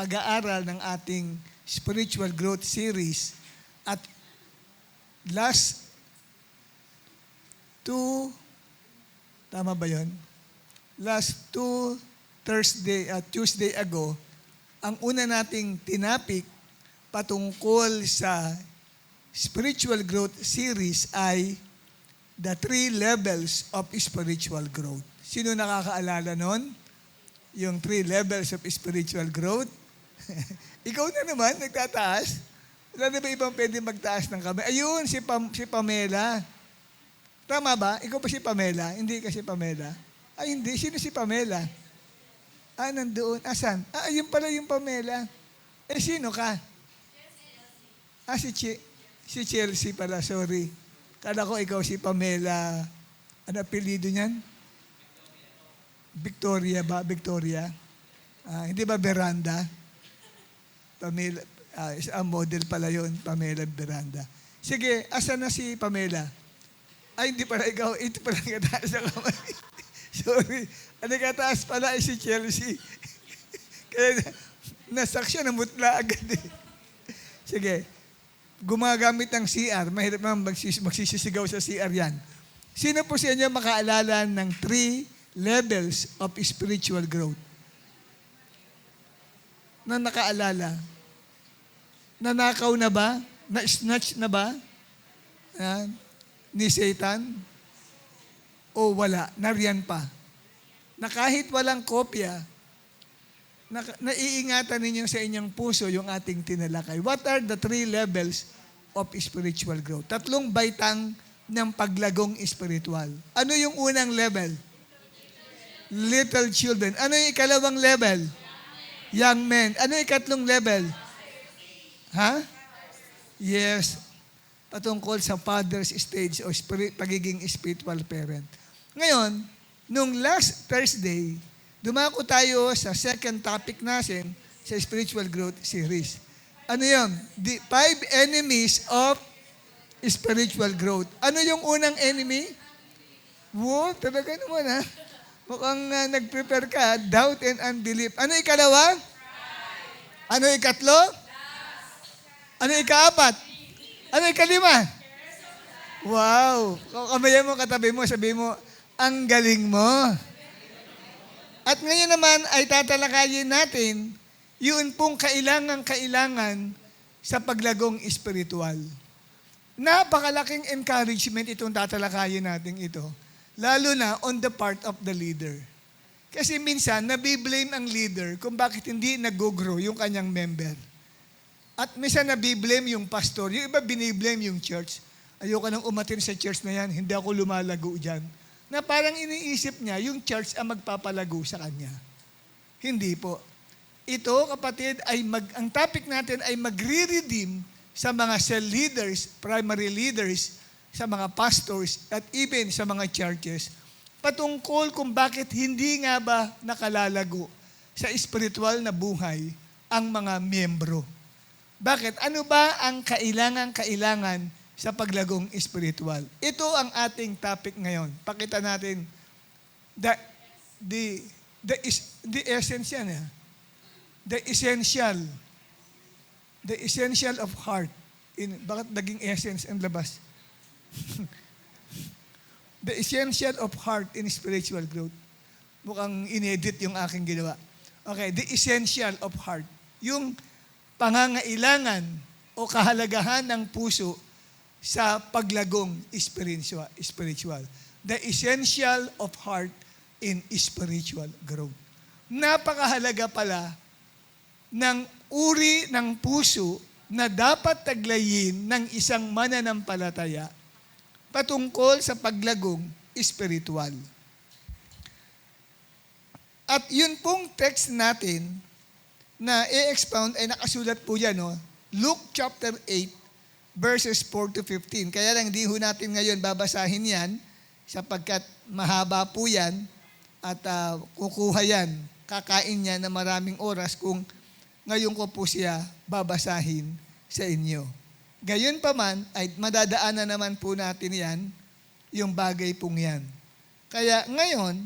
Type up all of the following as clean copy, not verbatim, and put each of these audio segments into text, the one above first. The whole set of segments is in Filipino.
pag-aaral ng ating spiritual growth series. At last tama ba yun? Last Tuesday ago, ang una nating tinapik patungkol sa spiritual growth series ay the 3 levels of spiritual growth. Sino nakakaalala nun? Yung 3 levels of spiritual growth? Ikaw na naman, nagtataas. Wala na ba ibang pwede magtaas ng kamay? Ayun, si Pamela. Tama ba? Ikaw pa si Pamela? Hindi ka si Pamela? Ay, hindi. Sino si Pamela? Nandoon. Asan? Ayun pala yung Pamela. Sino ka? Si Chelsea pala, sorry. Kala ko ikaw si Pamela. Ano apelido niyan? Victoria ba? Victoria? Hindi ba Veranda? Pamela, isang model pala yun, Pamela Veranda. Sige, asan na si Pamela? Ay, hindi pala ikaw. Ito pala nagkataas na kamay. Sorry. Ang nagkataas pala ay si Chelsea. Kaya nasaksyon, namutla agad eh. Sige. Gumagamit ng CR. Mahirap naman magsisisigaw sa CR yan. Sino po sa inyo makaalala ng 3 levels of spiritual growth? Na nakaalala? Nanakaw na ba? Na-snatch na ba? Ni Satan? O wala? Nariyan pa? Na kahit walang kopya, naiingatan ninyo sa inyong puso yung ating tinalakay. What are the 3 levels of spiritual growth? 3 baitang ng paglagong spiritual. Ano yung unang level? Little children. Ano yung ikalawang level? Young men. Ano yung ikatlong level? Yes. Patungkol sa father's stage o pagiging spiritual parent. Ngayon, nung last Thursday, dumako tayo sa second topic natin sa spiritual growth series. Ano yun? The 5 enemies of spiritual growth. Ano yung unang enemy? Wow, talaga naman ha. Mukhang nag-prepare ka. Doubt and unbelief. Ano ikalawa? Ano ikatlo? Ano ikaapat? Ano ikalima? Wow. Kamayan mo, katabi mo, sabi mo, ang galing mo. At ngayon naman ay tatalakayin natin yun pong kailangan sa paglagong espiritual. Napakalaking encouragement itong tatalakayin natin ito. Lalo na on the part of the leader. Kasi minsan, nabiblame ang leader kung bakit hindi nag-grow yung kanyang member. At minsan nabiblame yung pastor. Yung iba biniblame yung church. Ayoko nang umatin sa church na yan, hindi ako lumalago dyan. Na parang iniisip niya, yung church ang magpapalago sa kanya. Hindi po. Ito, kapatid, ang topic natin ay magre-redeem sa mga cell leaders, primary leaders, sa mga pastors, at even sa mga churches, patungkol kung bakit hindi nga ba nakalalago sa spiritual na buhay ang mga miyembro. Bakit? Ano ba ang kailangan sa paglagong spiritual? Ito ang ating topic ngayon. Pakita natin the essence yan. The essential of heart. Bakit naging essence ang labas? The essential of heart in spiritual growth. Mukhang inedit yung aking ginawa. Okay, the essential of heart. Yung pangangailangan o kahalagahan ng puso sa paglagong spiritual. The essential of heart in spiritual growth. Napakahalaga pala ng uri ng puso na dapat taglayin ng isang mananampalataya patungkol sa paglagong espiritual. At yun pong text natin na i-expound ay nakasulat po yan, no? Luke chapter 8, verses 4 to 15. Kaya lang di ho natin ngayon babasahin yan sapagkat mahaba po yan at kukuha yan, kakain niya na maraming oras kung ngayon ko po siya babasahin sa inyo. Gayon pa man, ay madadaanan naman po natin yan, yung bagay pong yan. Kaya ngayon,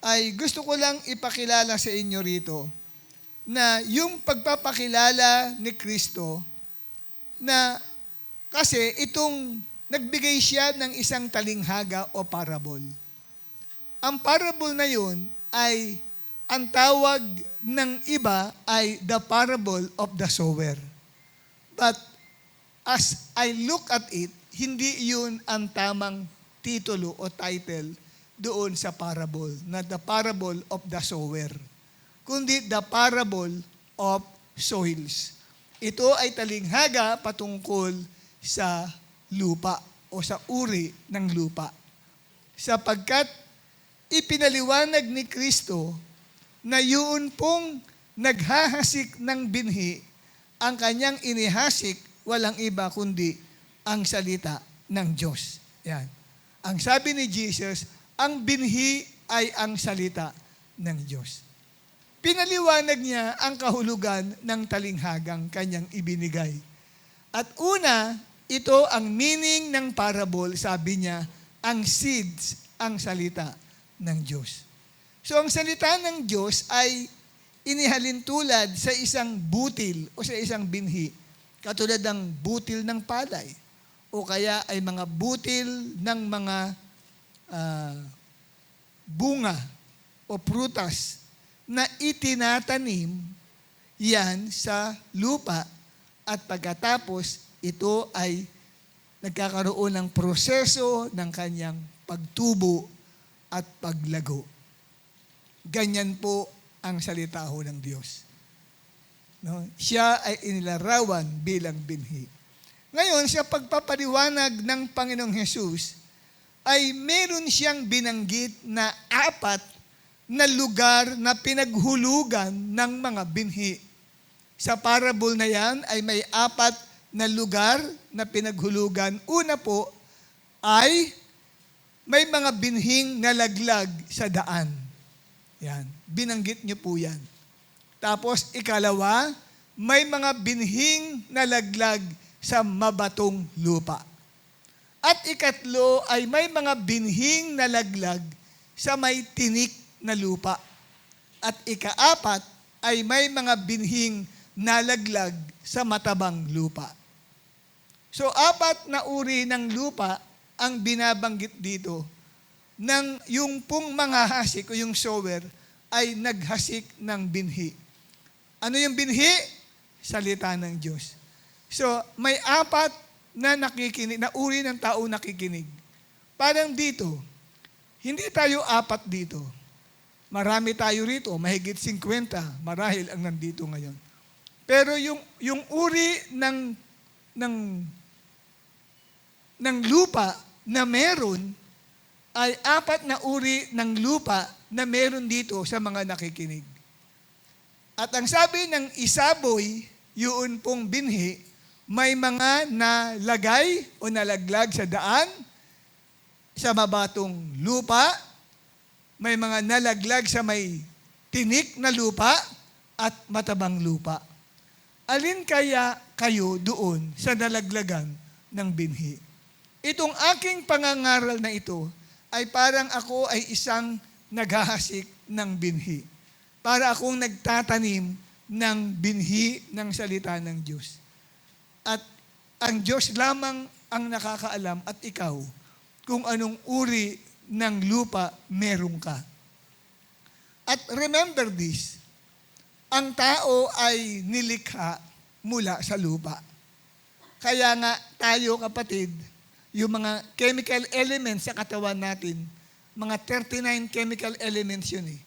ay gusto ko lang ipakilala sa inyo rito na yung pagpapakilala ni Kristo na kasi nagbigay siya ng isang talinghaga o parable. Ang parable na yun ay, ang tawag ng iba ay the parable of the sower. But as I look at it, hindi yun ang tamang titulo o title doon sa parable, na the parable of the sower, kundi the parable of soils. Ito ay talinghaga patungkol sa lupa o sa uri ng lupa. Sapagkat ipinaliwanag ni Kristo na yun pong naghahasik ng binhi, ang kanyang inihasik walang iba kundi ang salita ng Diyos. Yan. Ang sabi ni Jesus, ang binhi ay ang salita ng Diyos. Pinaliwanag niya ang kahulugan ng talinghagang kanyang ibinigay. At una, ito ang meaning ng parable, sabi niya, ang seeds, ang salita ng Diyos. So ang salita ng Diyos ay inihalin tulad sa isang butil o sa isang binhi, katulad ng butil ng palay o kaya ay mga butil ng mga bunga o prutas na itinatanim yan sa lupa at pagkatapos ito ay nagkakaroon ng proseso ng kanyang pagtubo at paglago. Ganyan po ang salita ho ng Diyos. No? Siya ay inilarawan bilang binhi. Ngayon, sa pagpapaliwanag ng Panginoong Hesus, ay meron siyang binanggit na 4 na lugar na pinaghulugan ng mga binhi. Sa parable na yan ay may 4 na lugar na pinaghulugan. Una po ay may mga binhing nalaglag sa daan. Yan. Binanggit niyo po yan. Tapos ikalawa, may mga binhing nalaglag sa mabatong lupa. At ikatlo ay may mga binhing nalaglag sa may tinik na lupa. At ikaapat ay may mga binhing nalaglag sa matabang lupa. So 4 na uri ng lupa ang binabanggit dito ng yung pong mga hasik o yung sower ay naghasik ng binhi. Ano yung binhi? Salita ng Diyos. So may 4 na nakikinig, na uri ng tao nakikinig. Parang dito, hindi tayo 4 dito. Marami tayo rito, mahigit 50, marahil ang nandito ngayon. Pero yung uri ng lupa na meron ay 4 na uri ng lupa na meron dito sa mga nakikinig. At ang sabi ng isaboy, yun pong binhi, may mga nalagay o nalaglag sa daan, sa mabatong lupa, may mga nalaglag sa may tinik na lupa at matabang lupa. Alin kaya kayo doon sa nalaglagan ng binhi? Itong aking pangangaral na ito ay parang ako ay isang naghahasik ng binhi. Para akong nagtatanim ng binhi ng salita ng Diyos. At ang Diyos lamang ang nakakaalam at ikaw kung anong uri ng lupa meron ka. At remember this, ang tao ay nilikha mula sa lupa. Kaya nga tayo kapatid, yung mga chemical elements sa katawan natin, mga 39 chemical elements yun eh.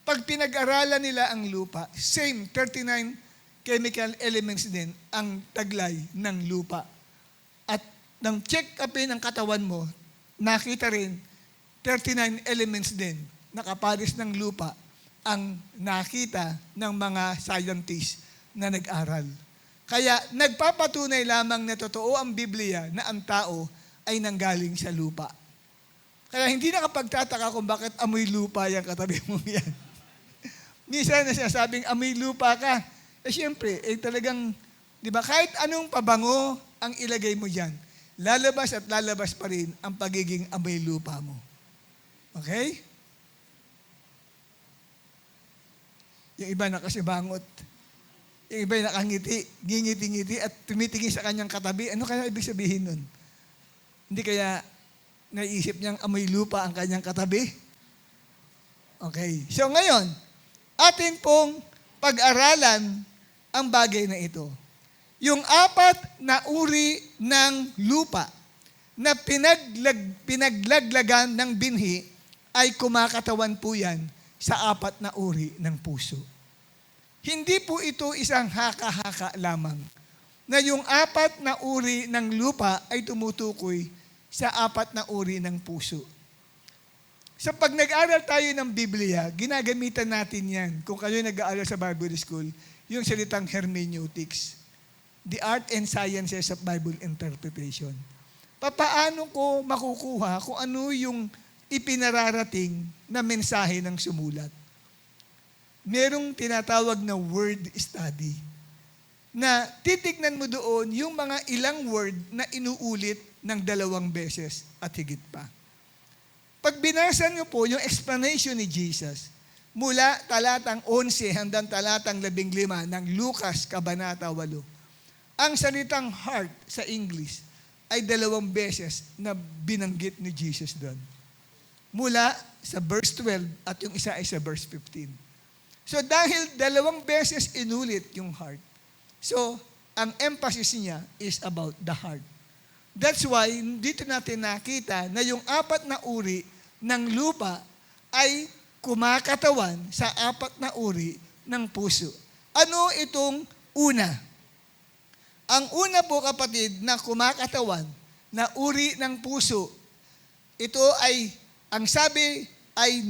Pag pinag-aralan nila ang lupa, same 39 chemical elements din ang taglay ng lupa. At nang check-upin ang katawan mo, nakita rin 39 elements din na kapares ng lupa ang nakita ng mga scientists na nag-aral. Kaya nagpapatunay lamang na totoo ang Biblia na ang tao ay nanggaling sa lupa. Kaya hindi nakapagtataka kung bakit amoy lupa yung katabi mo yan. Minsan na sinasabing amoy lupa ka, siyempre, talagang, di ba, kahit anong pabango ang ilagay mo dyan, lalabas at lalabas pa rin ang pagiging amoy lupa mo. Okay? Yung iba nakasibangot, Yung iba'y nakangiti, ngingiti-ngiti at tumitingin sa kanyang katabi. Ano kaya ibig sabihin nun? Hindi kaya naisip niyang amoy lupa ang kanyang katabi? Okay. So ngayon, atin pong pag-aralan ang bagay na ito. Yung 4 na uri ng lupa na pinaglaglagan ng binhi ay kumakatawan po yan sa 4 na uri ng puso. Hindi po ito isang haka-haka lamang na yung 4 na uri ng lupa ay tumutukoy sa 4 na uri ng puso. Sa pag nag-aaral tayo ng Biblia, ginagamitan natin yan. Kung kayo nag-aaral sa Bible School, yung salitang hermeneutics, the art and sciences of Bible interpretation. Papaano ko makukuha kung ano yung ipinararating na mensahe ng sumulat? Merong tinatawag na word study na titignan mo doon yung mga ilang word na inuulit ng 2 beses at higit pa. Pag binasa niyo po yung explanation ni Jesus mula talatang 11 hanggang talatang 15 ng Lucas Kabanata 8, ang salitang heart sa English ay 2 beses na binanggit ni Jesus doon. Mula sa verse 12 at yung isa ay sa verse 15. So dahil 2 beses inulit yung heart, so ang emphasis niya is about the heart. That's why dito natin nakita na yung 4 na uri ng lupa ay kumakatawan sa 4 na uri ng puso. Ano itong una? Ang una po kapatid na kumakatawan na uri ng puso, ito ay, ang sabi ay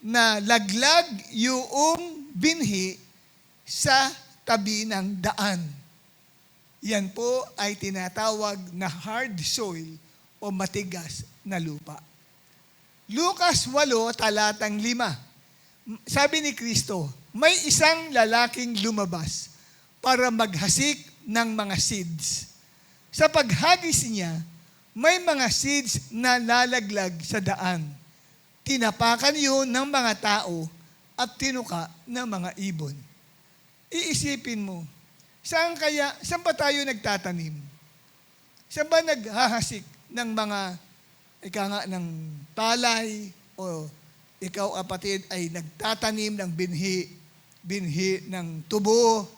na laglag yung binhi sa tabi ng daan. Yan po ay tinatawag na hard soil o matigas na lupa. Lucas 8, talatang 5. Sabi ni Kristo, may isang lalaking lumabas para maghasik ng mga seeds. Sa paghagis niya, may mga seeds na lalaglag sa daan. Tinapakan yun ng mga tao at tinuka ng mga ibon. Iisipin mo, saan ba tayo nagtatanim? Saan ba naghahasik ng mga, ng palay, o ikaw kapatid ay nagtatanim ng binhi ng tubo,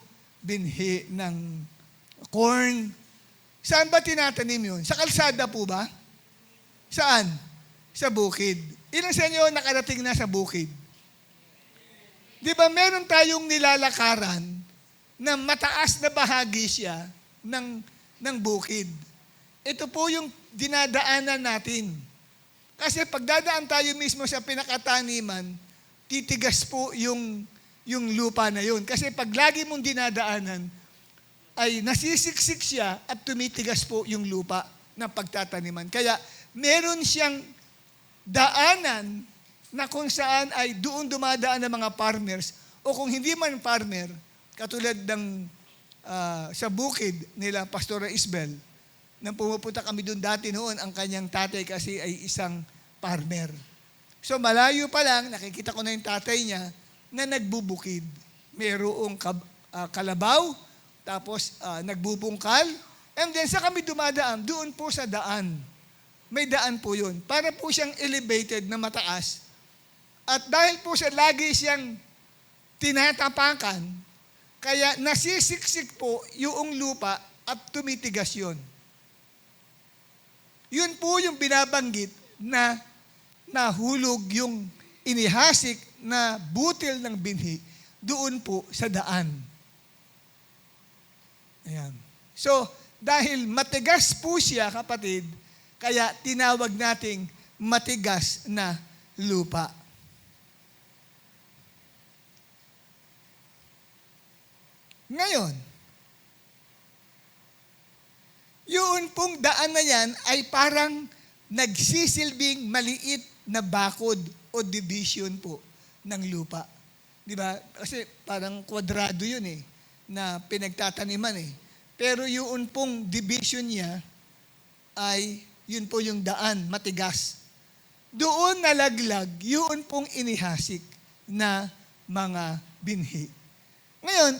binhi ng corn. Saan ba tinatanim yun? Sa kalsada po ba? Saan? Sa bukid. Ilan sa inyo nakarating na sa bukid? Di ba meron tayong nilalakaran na mataas na bahagi siya ng bukid. Ito po yung dinadaanan natin. Kasi pagdadaan tayo mismo sa pinakataniman, titigas po yung lupa na yun. Kasi pag lagi mong dinadaanan, ay nasisiksik siya at tumitigas po yung lupa ng pagtataniman. Kaya meron siyang daanan na kung saan ay doon dumadaan ng mga farmers o kung hindi man farmer, katulad ng sa bukid nila Pastora Isbel, nang pumupunta kami doon dati noon, ang kanyang tatay kasi ay isang farmer. So malayo pa lang, nakikita ko na yung tatay niya na nagbubukid. Mayroong kalabaw, tapos nagbubungkal, and then sa kami dumadaan, doon po sa daan. May daan po yun. Para po siyang elevated na mataas. At dahil po siya lagi siyang tinatapakan, kaya nasisiksik po yung lupa at tumitigas yun. Yun po yung binabanggit na nahulog yung inihasik na butil ng binhi doon po sa daan. Ayan. So, dahil matigas po siya, kapatid, kaya tinawag nating matigas na lupa. Ngayon, yun pong daan na yan ay parang nagsisilbing maliit na bakod o division po ng lupa. Di ba? Kasi parang kwadrado yun na pinagtataniman Pero yun pong division niya ay yun po yung daan, matigas. Doon nalaglag, yun pong inihasik na mga binhi. Ngayon,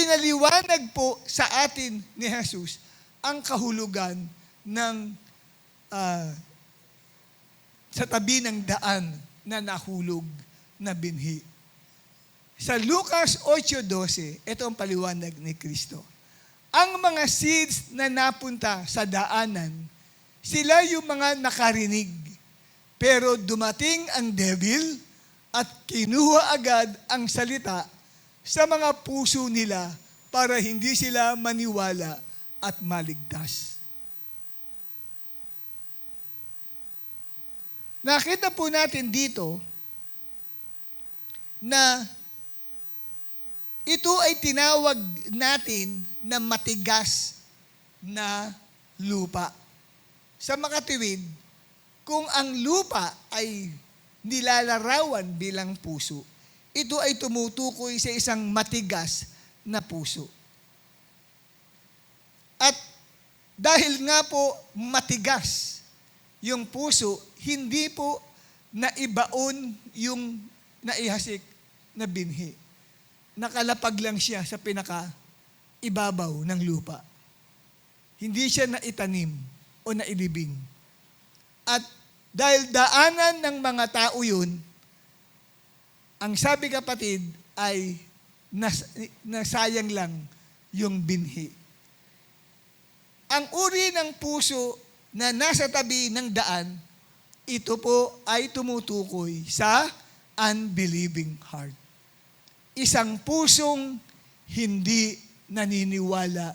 ipinaliwanag po sa atin ni Jesus ang kahulugan ng sa tabi ng daan na nahulog na binhi. Sa Lucas 8:12, ito ang paliwanag ni Kristo. Ang mga seeds na napunta sa daanan, sila yung mga nakarinig. Pero dumating ang devil at kinuha agad ang salita sa mga puso nila para hindi sila maniwala at maligtas. Nakita po natin dito na ito ay tinawag natin na matigas na lupa. Sa makatuwid, kung ang lupa ay nilalarawan bilang puso, ito ay tumutukoy sa isang matigas na puso. At dahil nga po matigas yung puso, hindi po naibaon yung naihasik na binhi. Nakalapag lang siya sa pinaka-ibabaw ng lupa. Hindi siya naitanim o nailibing. At dahil daanan ng mga tao yun, ang sabi kapatid ay nasayang lang yung binhi. Ang uri ng puso na nasa tabi ng daan, ito po ay tumutukoy sa unbelieving heart. Isang pusong hindi naniniwala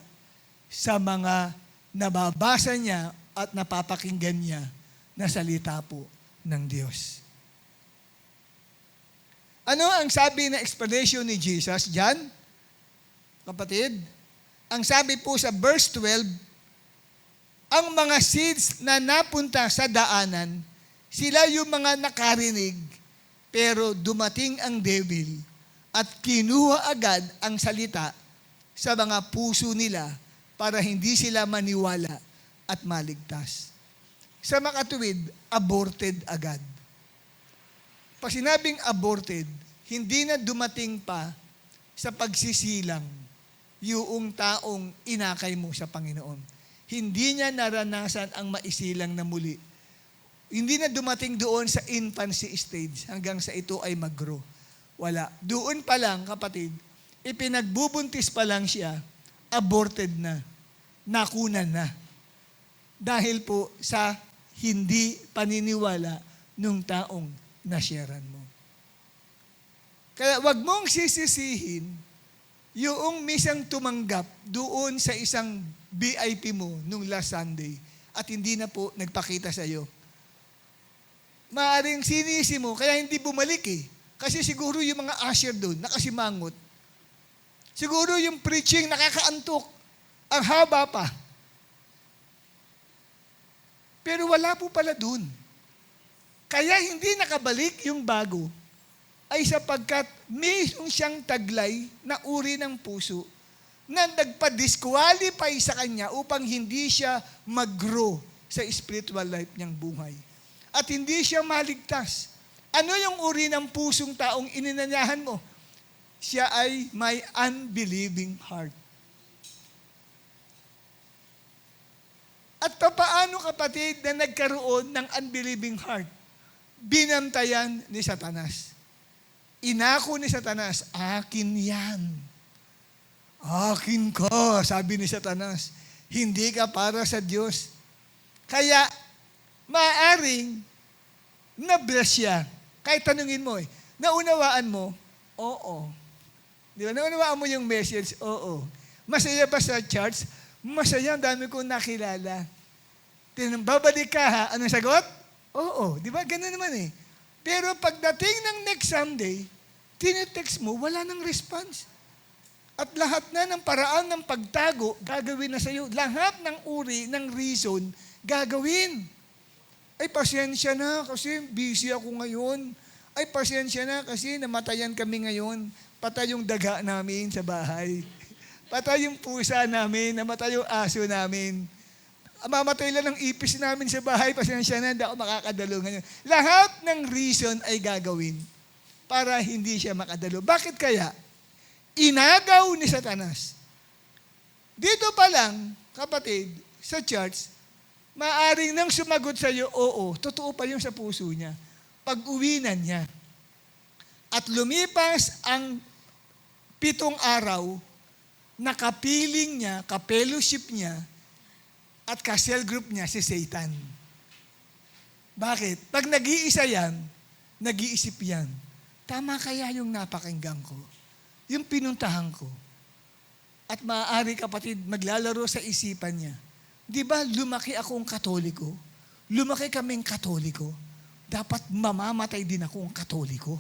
sa mga nababasa niya at napapakinggan niya na salita po ng Diyos. Ano ang sabi na explanation ni Jesus diyan? Kapatid, ang sabi po sa verse 12, ang mga seeds na napunta sa daanan, sila yung mga nakarinig, pero dumating ang devil at kinuha agad ang salita sa mga puso nila para hindi sila maniwala at maligtas. Sa makatuwid, aborted agad. Pag sinabing aborted, hindi na dumating pa sa pagsisilang yung taong inakay mo sa Panginoon. Hindi niya naranasan ang maisilang na muli. Hindi na dumating doon sa infancy stage hanggang sa ito ay mag-grow. Wala. Doon pa lang, kapatid, ipinagbubuntis pa lang siya, aborted na, nakunan na. Dahil po sa hindi paniniwala nung taong nasyaran mo. Kaya wag mong sisisihin yung misang tumanggap doon sa isang VIP mo nung last Sunday at hindi na po nagpakita sa iyo. Maaring sinisi mo, kaya hindi bumalik eh. Kasi siguro yung mga usher doon, nakasimangot. Siguro yung preaching nakakaantok. Ang haba pa. Pero wala po pala doon. Kaya hindi nakabalik yung bago ay sapagkat mayroon siyang taglay na uri ng puso na nagpa-disqualify sa kanya upang hindi siya mag-grow sa spiritual life niyang buhay. At hindi siya maligtas. Ano yung uri ng pusong taong ininanyahan mo? Siya ay may unbelieving heart. At paano kapatid na nagkaroon ng unbelieving heart? Binantayan ni Satanas. Inako ni Satanas, akin yan. Akin ka, sabi ni Satanas. Hindi ka para sa Diyos. Kaya, maaring na-bless siya. Kahit tanungin mo naunawaan mo? Oo. Di ba? Naunawaan mo yung message? Oo. Masaya ba sa church? Masaya, ang dami kong nakilala. Babalik ka ha? Anong sagot? Oo. Di ba? Ganun naman eh. Pero pagdating ng next Sunday, tinetext mo, wala nang response. At lahat na ng paraan ng pagtago, gagawin na sa'yo. Lahat ng uri, ng reason, gagawin. Ay, pasensya na kasi busy ako ngayon. Ay, pasensya na kasi namatayan kami ngayon. Patay yung daga namin sa bahay. Patay yung pusa namin, namatay yung aso namin. Mamatay lang ng ipis namin sa bahay, pasensya na, hindi ako makakadalo ngayon. Lahat ng reason ay gagawin para hindi siya makadalo. Bakit kaya? inagaw ni Satanas. Dito pa lang, kapatid, sa church, maaring nang sumagot sa iyo, oo, totoo pa yung sa puso niya. Pag-uwi na niya. At lumipas ang 7 araw, nakapiling niya, ka-fellowship niya, at ka-cell group niya si Satan. Bakit? Pag nag-iisa yan, nag-iisip yan. Tama kaya yung napakinggan ko? Yung pinuntahan ko? At maaari, kapatid, maglalaro sa isipan niya. Di ba lumaki akong Katoliko? Lumaki kaming Katoliko. Dapat mamamatay din akong Katoliko.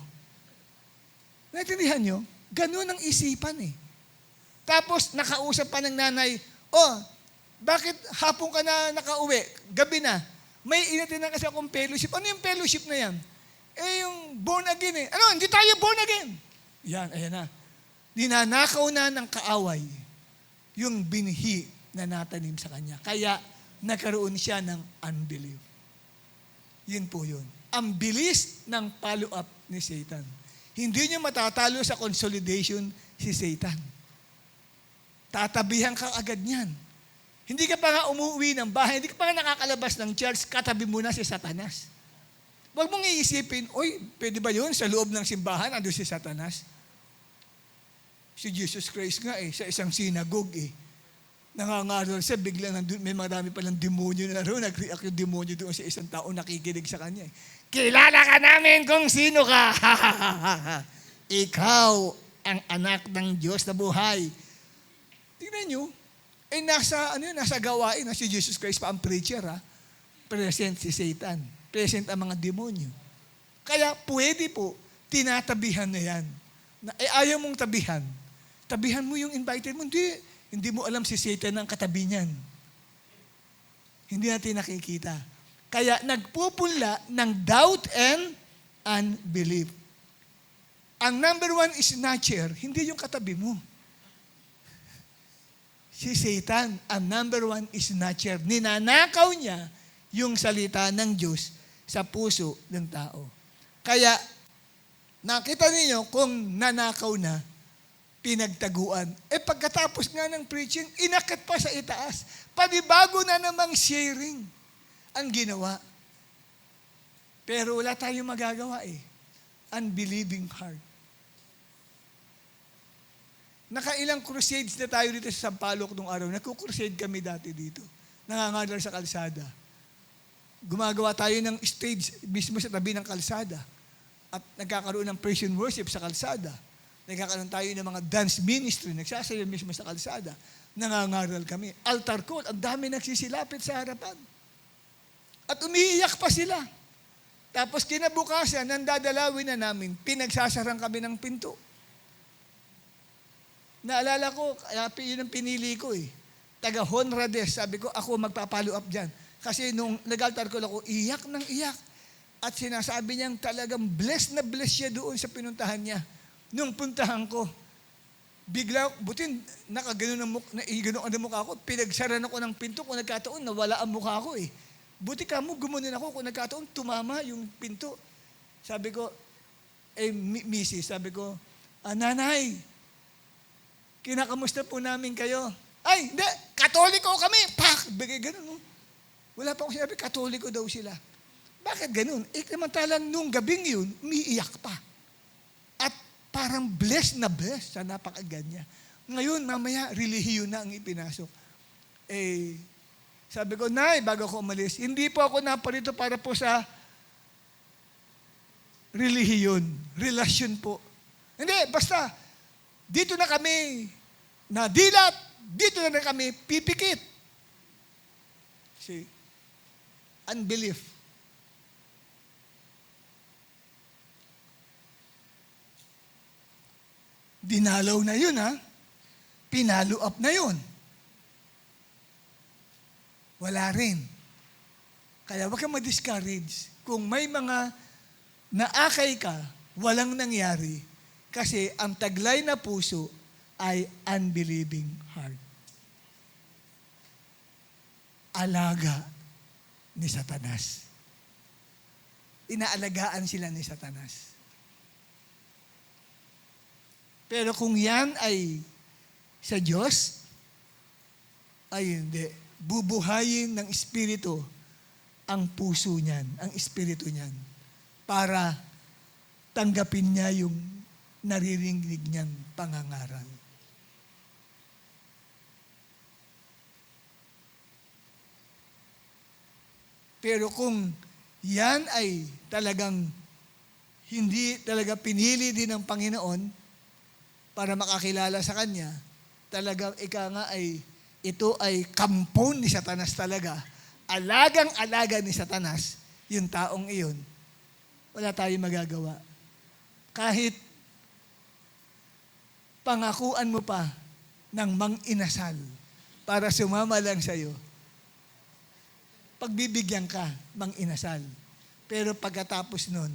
Naintindihan nyo? Ganun ang isipan eh. Tapos nakausap pa ng nanay, bakit hapon ka na nakauwi? Gabi na. May inatinan kasi akong fellowship. Ano yung fellowship na yan? Yung born again eh. Ano? Hindi tayo born again. Yan, ayan na. Ninanakaw na ng kaaway yung binhi na natanim sa kanya. Kaya nagkaroon siya ng unbelief. Yun po yun. Ang bilis ng follow-up ni Satan. Hindi niyo matatalo sa consolidation si Satan. Tatabihan ka agad niyan. Hindi ka pa nga umuwi ng bahay, hindi ka pa nga nakakalabas ng church, katabi mo na si Satanas. Huwag mong iisipin, pwede ba yun sa loob ng simbahan, ando si Satanas? Si Jesus Christ nga sa isang synagogue nangangaral siya, biglang may marami palang demonyo na naroon, nag-react yung demonyo doon sa isang tao, nakikinig sa kanya. Kilala ka namin kung sino ka. Ikaw ang anak ng Diyos na buhay. Tingnan nyo, nasa gawain na si Jesus Christ pa ang preacher, present si Satan, present ang mga demonyo. Kaya pwede po, tinatabihan na yan. Ayaw mong tabihan. Tabihan mo yung invited mo. Hindi mo alam si Satan ang katabi niyan. Hindi natin nakikita. Kaya nagpupunla ng doubt and unbelief. Ang number 1 is snatcher, hindi yung katabi mo. Si Satan, ang number 1 is snatcher. Ninanakaw niya yung salita ng Diyos sa puso ng tao. Kaya, nakita niyo kung nanakaw na, pinagtaguan. Pagkatapos nga ng preaching, inakit pa sa itaas. Panibago na namang sharing ang ginawa. Pero wala tayong magagawa Unbelieving heart. Nakailang crusades na tayo dito sa Sampaloc nung araw. Nagko-crusade kami dati dito. Nangangaral sa kalsada. Gumagawa tayo ng stage mismo sa tabi ng kalsada. At nagkakaroon ng praise and worship sa kalsada. Nagkakaroon tayo ng mga dance ministry, nagsasayaw mismo sa kalsada. Nangangaral kami. Altar call, ang dami nagsisilapit sa harapan. At umiiyak pa sila. Tapos kinabukasan, nandadalawin na namin, pinagsasarang kami ng pinto. Naalala ko, yun ang pinili ko Taga Honrades, sabi ko, ako magpapalo up dyan. Kasi nung nag-altar call ako, iyak ng iyak. At sinasabi niyang talagang blessed na blessed siya doon sa pinuntahan niya. Nung puntahan ko, bigla, butin, nakaganon ang mukha ko, pinagsaran ako ng pinto, kung nagkataon, nawala ang mukha ko Buti ka mo, gumunin ako, kung nagkataon, tumama yung pinto. Sabi ko, Mrs., sabi ko, Nanay, kinakamusta po namin kayo? Ay, hindi, Katoliko kami. Pak! Bigay ganun, Wala pa akong sinabi, Katoliko daw sila. Bakit ganun? Samantalang nung gabing yun, umiiyak pa. At parang blessed na blessed sa napakaganya. Ngayon, mamaya, relihiyon na ang ipinasok. Sabi ko, Nay, bago ako umalis, hindi po ako naparito para po sa relihiyon, relasyon po. Hindi, basta, dito na kami nadilat, dito na kami pipikit. See, unbelief. Dinalaw na yun, Pinalo up na yun. Wala rin. Kaya huwag kang ma-discourage. Kung may mga naakay ka, walang nangyari. Kasi ang taglay na puso ay unbelieving heart. Alaga ni Satanas. Inaalagaan sila ni Satanas. Pero kung yan ay sa Diyos, ay hindi. Bubuhayin ng Espiritu ang puso niyan, ang Espiritu niyan, para tanggapin niya yung naririnig niyang pangangaral. Pero kung yan ay talagang hindi talaga pinili din ng Panginoon para makakilala sa Kanya, talagang ito ay kampon ni Satanas talaga. Alagang-alaga ni Satanas, yung taong iyon, wala tayong magagawa. Kahit pangakuan mo pa ng mang-inasal para sumama lang sa'yo, pagbibigyan ka, mang-inasal. Pero pagkatapos nun,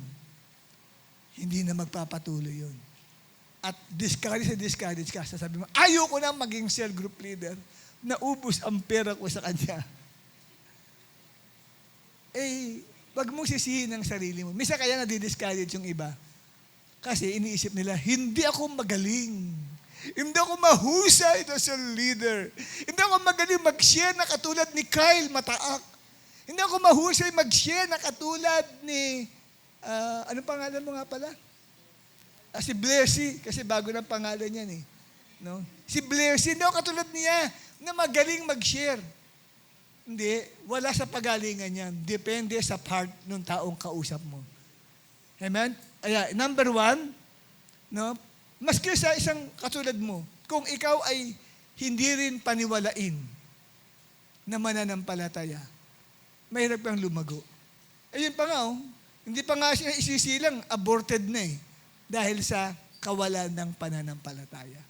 hindi na magpapatuloy yun. At discourage ka. Sasabi mo, ayoko na maging cell group leader. Naubos ang pera ko sa kanya. Wag mong sisihin ang sarili mo. Misa kaya nadi-discourage yung iba. Kasi iniisip nila, hindi ako magaling. Hindi ako mahusay na cell leader. Hindi ako magaling mag-share na katulad ni Kyle Mataak. Hindi ako mahusay mag-share na katulad ni, ano pangalan mo nga pala? Si Blaircy, kasi bago ng pangalan yan eh. No? Si Blaircy, hindi ako katulad niya na magaling mag-share. Hindi, wala sa pagalingan yan. Depende sa part ng taong kausap mo. Amen? Number 1, no? Maski sa isang katulad mo, kung ikaw ay hindi rin paniwalain na mananampalataya, mahirap kang lumago. Ayun pa nga, hindi pa nga siya isisilang, aborted na eh, dahil sa kawalan ng pananampalataya.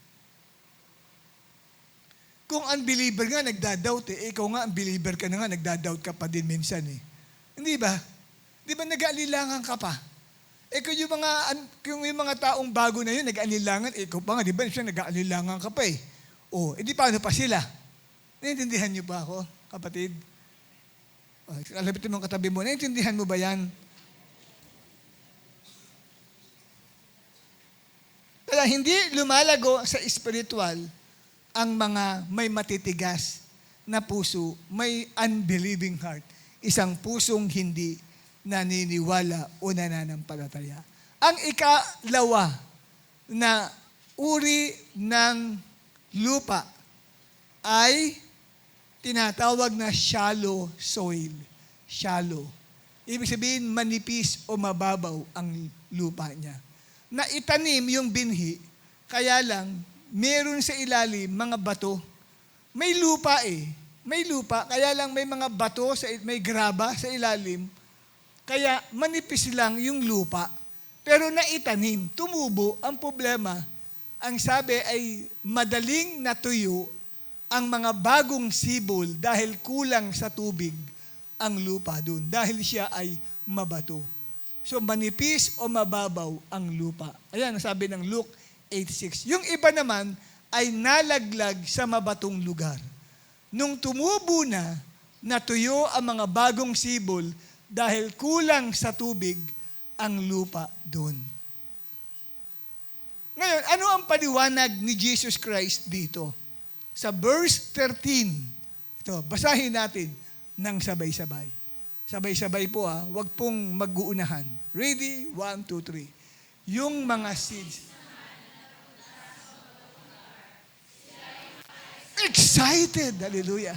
Kung unbeliever nga, nagdadoubt eh. Ikaw nga, unbeliever ka na nga, nagdadoubt ka pa din minsan eh. Hindi ba? Di ba nag-aalilangan ka pa? Kung yung mga taong bago na yun, nag-aalilangan, ikaw pa nga, di ba? Siya nag-aalilangan ka pa eh. Di paano pa sila? Naiintindihan niyo ba ako, kapatid? Alabitin mo ang katabi mo, naiintindihan mo ba yan? Kaya hindi lumalago sa spiritual ang mga may matitigas na puso, may unbelieving heart. Isang pusong hindi naniniwala o nananampalataya. Ang ikalawa na uri ng lupa ay tinatawag na shallow soil. Shallow. Ibig sabihin, manipis o mababaw ang lupa niya. Na itanim yung binhi, kaya lang, meron sa ilalim mga bato. May lupa eh. May lupa, kaya lang may mga bato, may graba sa ilalim. Kaya manipis lang yung lupa. Pero naitanim, tumubo. Ang problema, ang sabi ay madaling natuyo ang mga bagong sibol dahil kulang sa tubig ang lupa doon. Dahil siya ay mabato. So manipis o mababaw ang lupa. Ayan, ang sabi ng Luke 8:6. Yung iba naman ay nalaglag sa mabatong lugar. Nung tumubo na, natuyo ang mga bagong sibol dahil kulang sa tubig ang lupa doon. Ngayon, ano ang paliwanag ni Jesus Christ dito? Sa verse 13, ito, basahin natin ng sabay-sabay. Sabay-sabay po wag pong mag-uunahan. Ready? 1, 2, 3. Yung mga seeds. Excited! Hallelujah!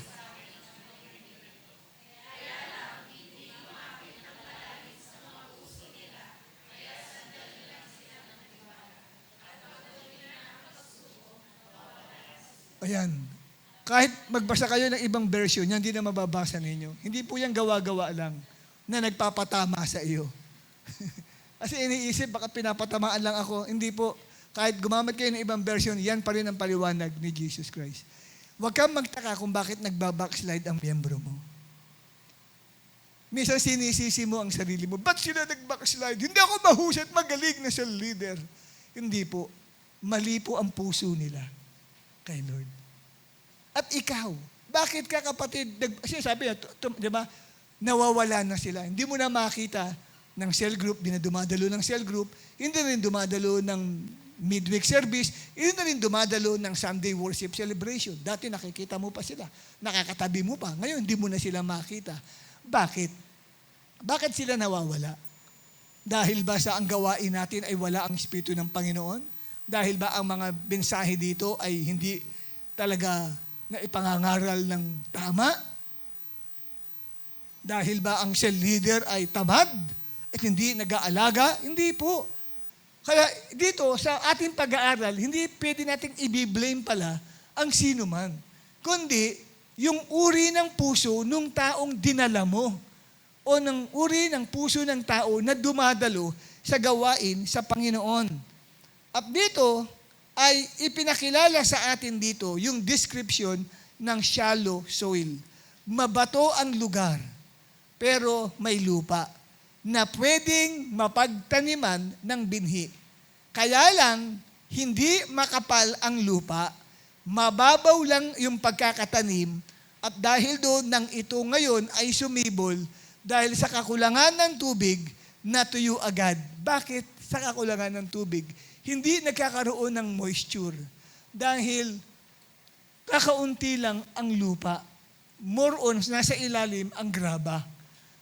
Ayan. Kahit magbasa kayo ng ibang version, yan hindi na mababasa ninyo. Hindi po yan gawa-gawa lang na nagpapatama sa iyo. Kasi iniisip, baka pinapatamaan lang ako. Hindi po. Kahit gumamit kayo ng ibang version, yan pa rin ang paliwanag ni Jesus Christ. Huwag kang magtaka kung bakit nagbabackslide ang miyembro mo. Minsan sinisisi mo ang sarili mo. Ba't sila nag-backslide? Hindi ako mahusay at magaling na sa leader. Hindi po. Mali po ang puso nila kay Lord. At ikaw, bakit ka kapatid, sabi niya, di ba, nawawala na sila. Hindi mo na makita ng cell group, di na dumadalo ng cell group, hindi rin dumadalo ng midweek service, yun na rin dumadalo ng Sunday worship celebration. Dati nakikita mo pa sila, nakakatabi mo pa. Ngayon, hindi mo na sila makita. Bakit? Bakit sila nawawala? Dahil ba sa ang gawain natin ay wala ang Espiritu ng Panginoon? Dahil ba ang mga mensahe dito ay hindi talaga na ipangangaral ng tama? Dahil ba ang cell leader ay tamad at hindi nag-aalaga? Hindi po. Kaya dito sa ating pag-aaral, hindi pwede nating i-blame pala ang sino man. Kundi yung uri ng puso nung taong dinala mo o ng uri ng puso ng tao na dumadalo sa gawain sa Panginoon. At dito ay ipinakilala sa atin dito yung description ng shallow soil. Mabato ang lugar, pero may lupa na pwedeng mapagtaniman ng binhi. Kaya lang, hindi makapal ang lupa, mababaw lang yung pagkakatanim, at dahil doon nang ito ngayon ay sumibol, dahil sa kakulangan ng tubig, natuyo agad. Bakit sa kakulangan ng tubig? Hindi nagkakaroon ng moisture. Dahil kakaunti lang ang lupa. More on, nasa ilalim ang graba.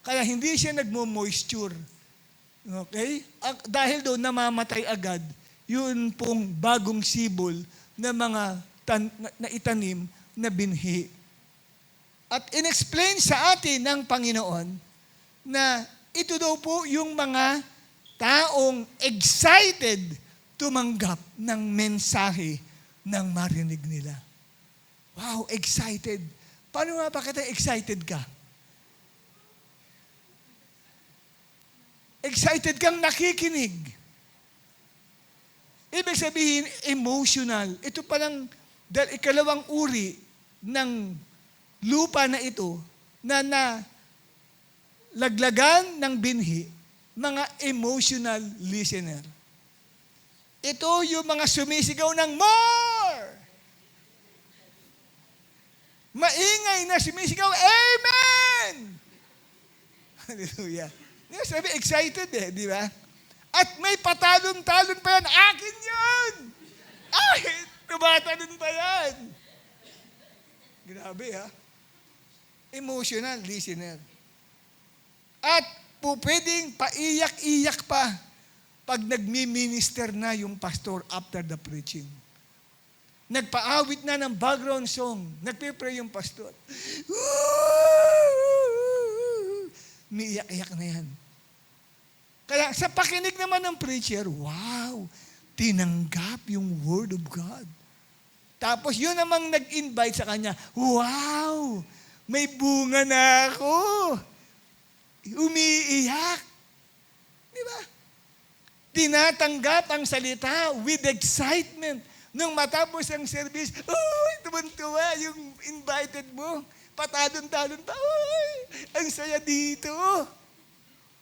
Kaya hindi siya nagmo-moisture. Okay? Dahil doon namamatay agad, yun pong bagong sibol na mga na itanim na binhi. At inexplain sa atin ng Panginoon na ito daw po yung mga taong excited tumanggap ng mensahe ng marinig nila. Wow, excited. Paano nga ba kita excited ka? Excited kang nakikinig. Ibig sabihin, emotional. Ito palang ikalawang uri ng lupa na ito na laglagan ng binhi, mga emotional listener. Ito yung mga sumisigaw ng more! Maingay na sumisigaw, Amen! Hallelujah. Sabi, excited di ba? At may patalon-talon pa yan, akin yun! Ay, tumatalon pa yan! Grabe Emotional listener. At pwedeng paiyak-iyak pa pag nagmi-minister na yung pastor after the preaching. Nagpaawit na ng background song. Nagpipray yung pastor. Umiiyak-iyak na yan. Kaya sa pakinig naman ng preacher, wow, tinanggap yung Word of God. Tapos yun namang nag-invite sa kanya, wow, may bunga na ako. Umiiyak. Di ba? Tinatanggap ang salita with excitement. Nung matapos ang service, tuwan-tuwa yung invited mo. Patalon-talon pa, ang saya dito.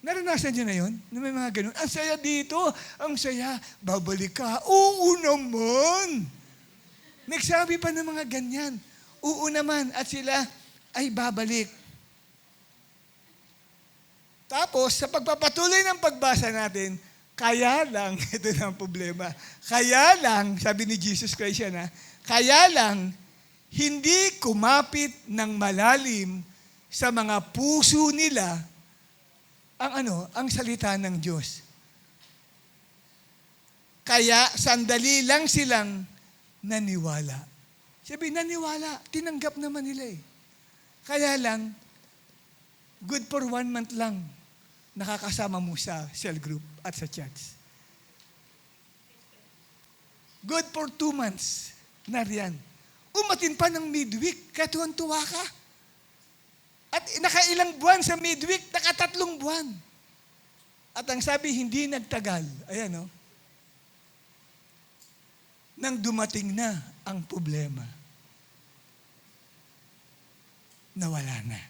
Naranasan niyo na yun? Na may mga ganun, ang saya dito, ang saya, babalik ka. Oo naman. Nagsabi pa ng mga ganyan. Oo naman, at sila ay babalik. Tapos, sa pagpapatuloy ng pagbasa natin, kaya lang, ito na ang problema, kaya lang, sabi ni Jesus Christ yan kaya lang, hindi kumapit ng malalim sa mga puso nila ang salita ng Diyos. Kaya sandali lang silang naniwala. Sabi, naniwala, tinanggap naman nila Kaya lang, good for 1 month lang nakakasama mo sa cell group at sa church. Good for 2 months na riyan. Umatin pa ng midweek, katuwan-tuwa ka. At nakailang buwan sa midweek, 3 buwan. At ang sabi, hindi nagtagal. Ayan nang dumating na ang problema, nawala na.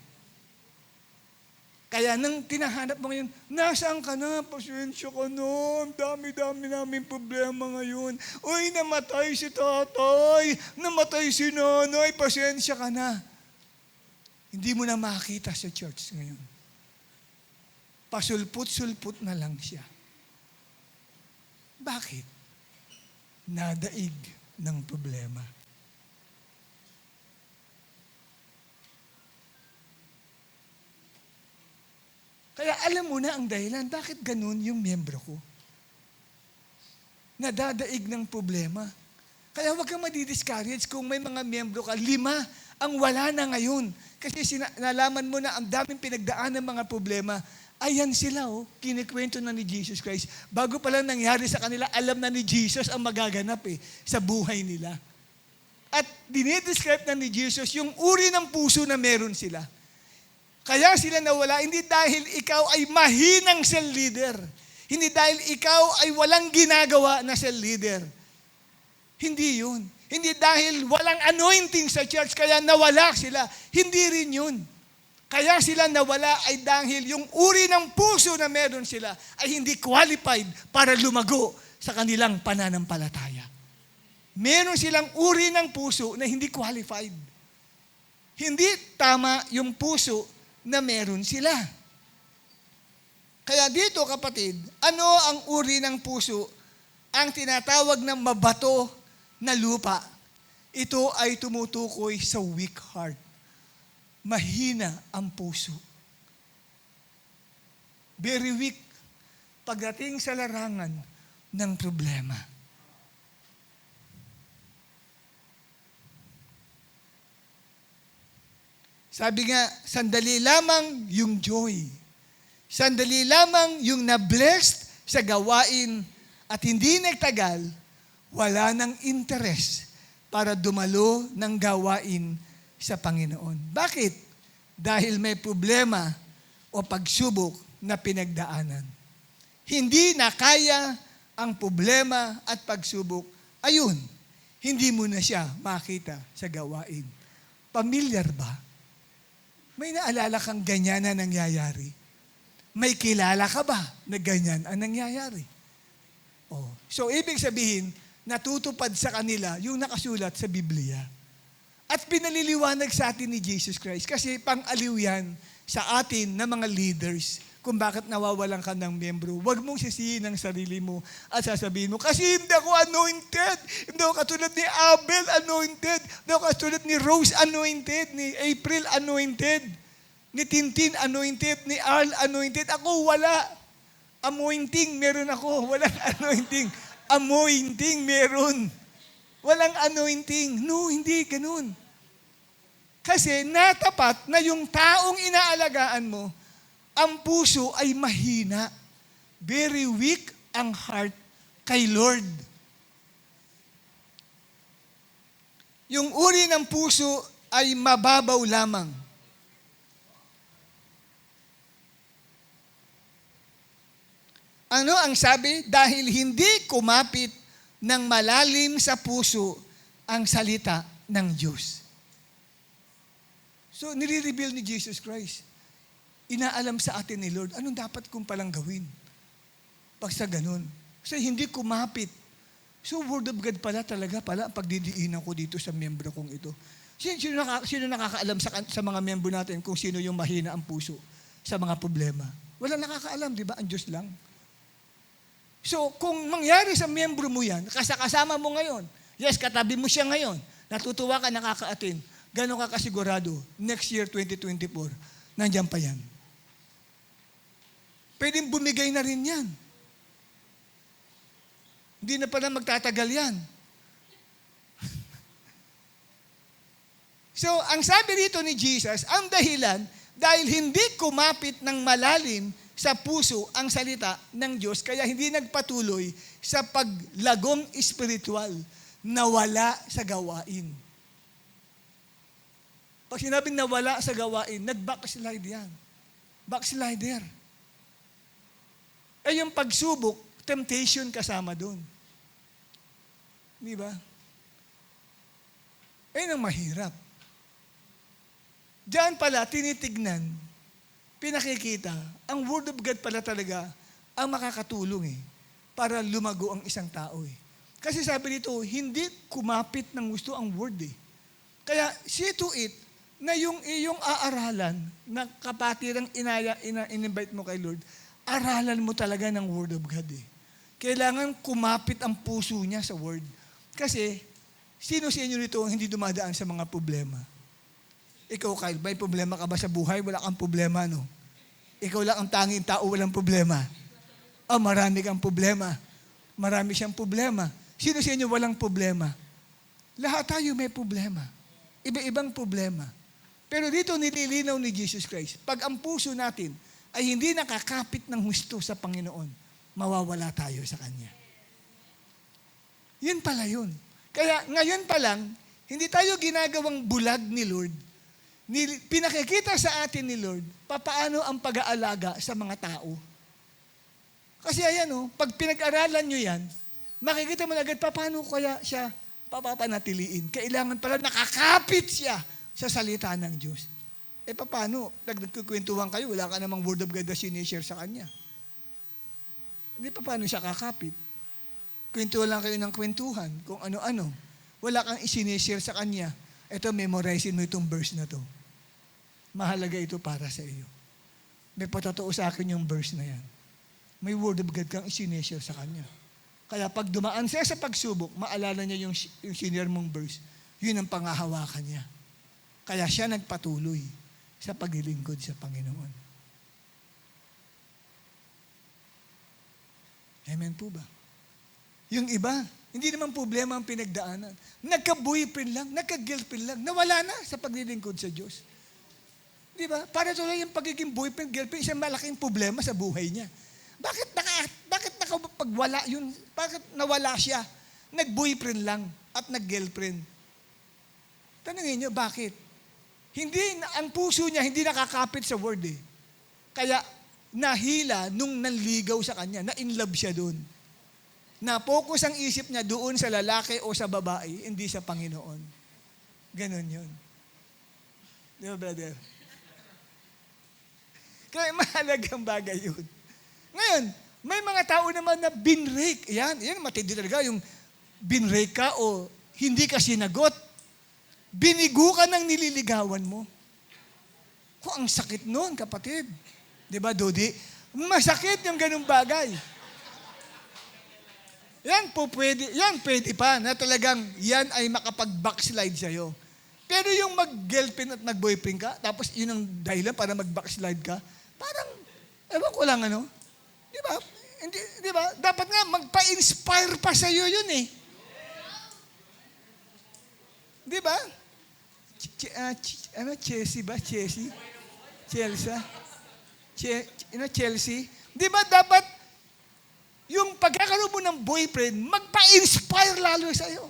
Kaya nang tinahanap mo ngayon, nasaan ka na? Pasensya ka na. Dami-dami namin problema ngayon. Uy, namatay si tatay. Namatay si nanay. Pasensya ka na. Hindi mo na makita sa church ngayon. Pasulput-sulput na lang siya. Bakit? nadaig ng problema. Kaya alam mo na ang dahilan, bakit ganun yung miyembro ko? Nadadaig ng problema. Kaya huwag kang madi-discourage kung may mga miyembro ka, 5 ang wala na ngayon. Kasi nalaman mo na ang daming pinagdaan ng mga problema. Ayan sila, kinikwento na ni Jesus Christ. Bago pala nangyari sa kanila, alam na ni Jesus ang magaganap sa buhay nila. At dinidescribe na ni Jesus yung uri ng puso na meron sila. Kaya sila nawala, hindi dahil ikaw ay mahinang cell leader. Hindi dahil ikaw ay walang ginagawa na cell leader. Hindi yun. Hindi dahil walang anointing sa church, kaya nawala sila. Hindi rin yun. Kaya sila nawala ay dahil yung uri ng puso na meron sila ay hindi qualified para lumago sa kanilang pananampalataya. Meron silang uri ng puso na hindi qualified. Hindi tama yung puso na meron sila. Kaya dito, kapatid, ano ang uri ng puso? Ang tinatawag na mabato na lupa. Ito ay tumutukoy sa weak heart. Mahina ang puso. Very weak pagdating sa larangan ng problema. Sabi nga, sandali lamang yung joy. Sandali lamang yung na-blessed sa gawain at hindi nagtagal, wala ng interes para dumalo ng gawain sa Panginoon. Bakit? Dahil may problema o pagsubok na pinagdaanan. Hindi na kaya ang problema at pagsubok. Ayun, hindi mo na siya makita sa gawain. Pamilyar ba? May naalala kang ganyan na nangyayari? May kilala ka ba na ganyan ang nangyayari? So, ibig sabihin, natutupad sa kanila yung nakasulat sa Biblia. At pinaliliwanag sa atin ni Jesus Christ kasi pang-aliw yan sa atin na mga leaders kung bakit nawawalan ka ng miyembro. Huwag mong sisihin ang sarili mo at sasabihin mo, kasi hindi ako anointed. Hindi ako katulad ni Abel anointed. Hindi ako katulad ni Rose anointed, ni April anointed, ni Tintin anointed, ni Arl anointed. Ako wala. Anointing meron ako. Walang anointing. Anointing meron. Walang anointing. No, hindi ganun. Kasi natapat na yung taong inaalagaan mo, ang puso ay mahina. Very weak ang heart kay Lord. Yung uri ng puso ay mababaw lamang. Ano ang sabi? Dahil hindi kumapit ng malalim sa puso ang salita ng Diyos. So, nire-reveal ni Jesus Christ. Inaalam sa atin ni Lord, anong dapat kong palang gawin? Pag sa ganun. Kasi hindi kumapit. So, Word of God pala talaga pala pagdidiinan ko dito sa miyembro kong ito. Sino nakakaalam sa mga miyembro natin kung sino yung mahina ang puso sa mga problema? Wala nakakaalam, di ba? Ang Diyos lang. So, kung mangyari sa miyembro mo yan, kasama mo ngayon, yes, katabi mo siya ngayon, natutuwa ka, nakaka-attend, gano'n ka kasigurado, next year, 2024, nandiyan pa yan. Pwedeng bumigay na rin yan. Hindi na pala magtatagal yan. So, ang sabi rito ni Jesus, ang dahilan, dahil hindi kumapit ng malalim sa puso ang salita ng Diyos, kaya hindi nagpatuloy sa paglagong espiritual na wala sa gawain. Pag sinabing nawala sa gawain, nag-backslide yan. Backslider. Eh yung pagsubok, temptation kasama doon. Di ba? Eh ang mahirap. Diyan pala, tinitignan, pinakikita, ang Word of God pala talaga ang makakatulong para lumago ang isang tao Kasi sabi nito, hindi kumapit ng gusto ang Word Kaya see to it na yung iyong aaralan na kapatirang in-invite mo kay Lord, aralan mo talaga ng Word of God Kailangan kumapit ang puso niya sa Word. Kasi, sino sa inyo rito ang hindi dumadaan sa mga problema? Ikaw, Kyle, may problema ka ba sa buhay? Wala kang problema, no? Ikaw lang ang tanging tao, walang problema. Marami kang problema. Marami siyang problema. Sino sa inyo walang problema? Lahat tayo may problema. Iba-ibang problema. Pero dito nililinaw ni Jesus Christ, pag ang puso natin ay hindi nakakapit ng husto sa Panginoon, mawawala tayo sa Kanya. Yun pala yun. Kaya ngayon pa lang, hindi tayo ginagawang bulag ni Lord. Pinakikita sa atin ni Lord, papaano ang pag-aalaga sa mga tao. Kasi ayan pag pinag-aralan nyo yan, makikita mo na agad paano kaya siya papapanatiliin. Kailangan pala nakakapit siya sa salita ng Diyos. Paano? Nagkukwentuhan kayo, wala ka namang word of God na sinishare sa Kanya. Hindi paano siya kakapit? Kwentuhan lang kayo ng kwentuhan, kung ano-ano. Wala kang isinishare sa Kanya. Ito, memorizein mo itong verse na to. Mahalaga ito para sa iyo. May patotoo sa akin yung verse na yan. May word of God kang isineshare sa Kanya. Kaya pag dumaan siya sa pagsubok, maalala niya yung sinare mong verse. Yun ang pangahawakan niya. Kaya siya nagpatuloy sa paglilingkod sa Panginoon. Amen po ba? Yung iba, hindi naman problema ang pinagdaanan. Nagka-boyfriend lang, nagka-girlfriend lang, nawala na sa paglilingkod sa Diyos. Di ba? Para tuloy yung pagiging boyfriend, girlfriend, isang malaking problema sa buhay niya. Bakit nakapagwala yun? Bakit nawala siya? Nag-boyfriend lang at nag-girlfriend. Tanungin niyo, bakit? Ang puso niya hindi nakakapit sa word eh. Kaya nahila nung nanligaw sa kanya, na-inlove siya doon. Na-focus ang isip niya doon sa lalaki o sa babae, hindi sa Panginoon. Ganon yun. Di ba, brother? Kaya mahalagang bagay yun. Ngayon, may mga tao naman na binrake. Yan matindi talaga yung binrake ka o hindi ka sinagot. Binigo ka ng nililigawan mo. Ang sakit nun, kapatid. Di ba, Dodi? Masakit yung ganung bagay. Yan pwede pa na talagang yan ay makapag-backslide sa'yo. Pero yung mag-girlfriend at mag-boyfriend ka, tapos yun ang dahilan para mag-backslide ka, parang, ewan ko lang Di ba? Di ba? Dapat nga magpa-inspire pa sa iyo yun eh. Di ba? Chelsea ba? Chelsea? Chelsea? Di ba dapat yung pagkakaroon mo ng boyfriend, magpa-inspire lalo sa iyo?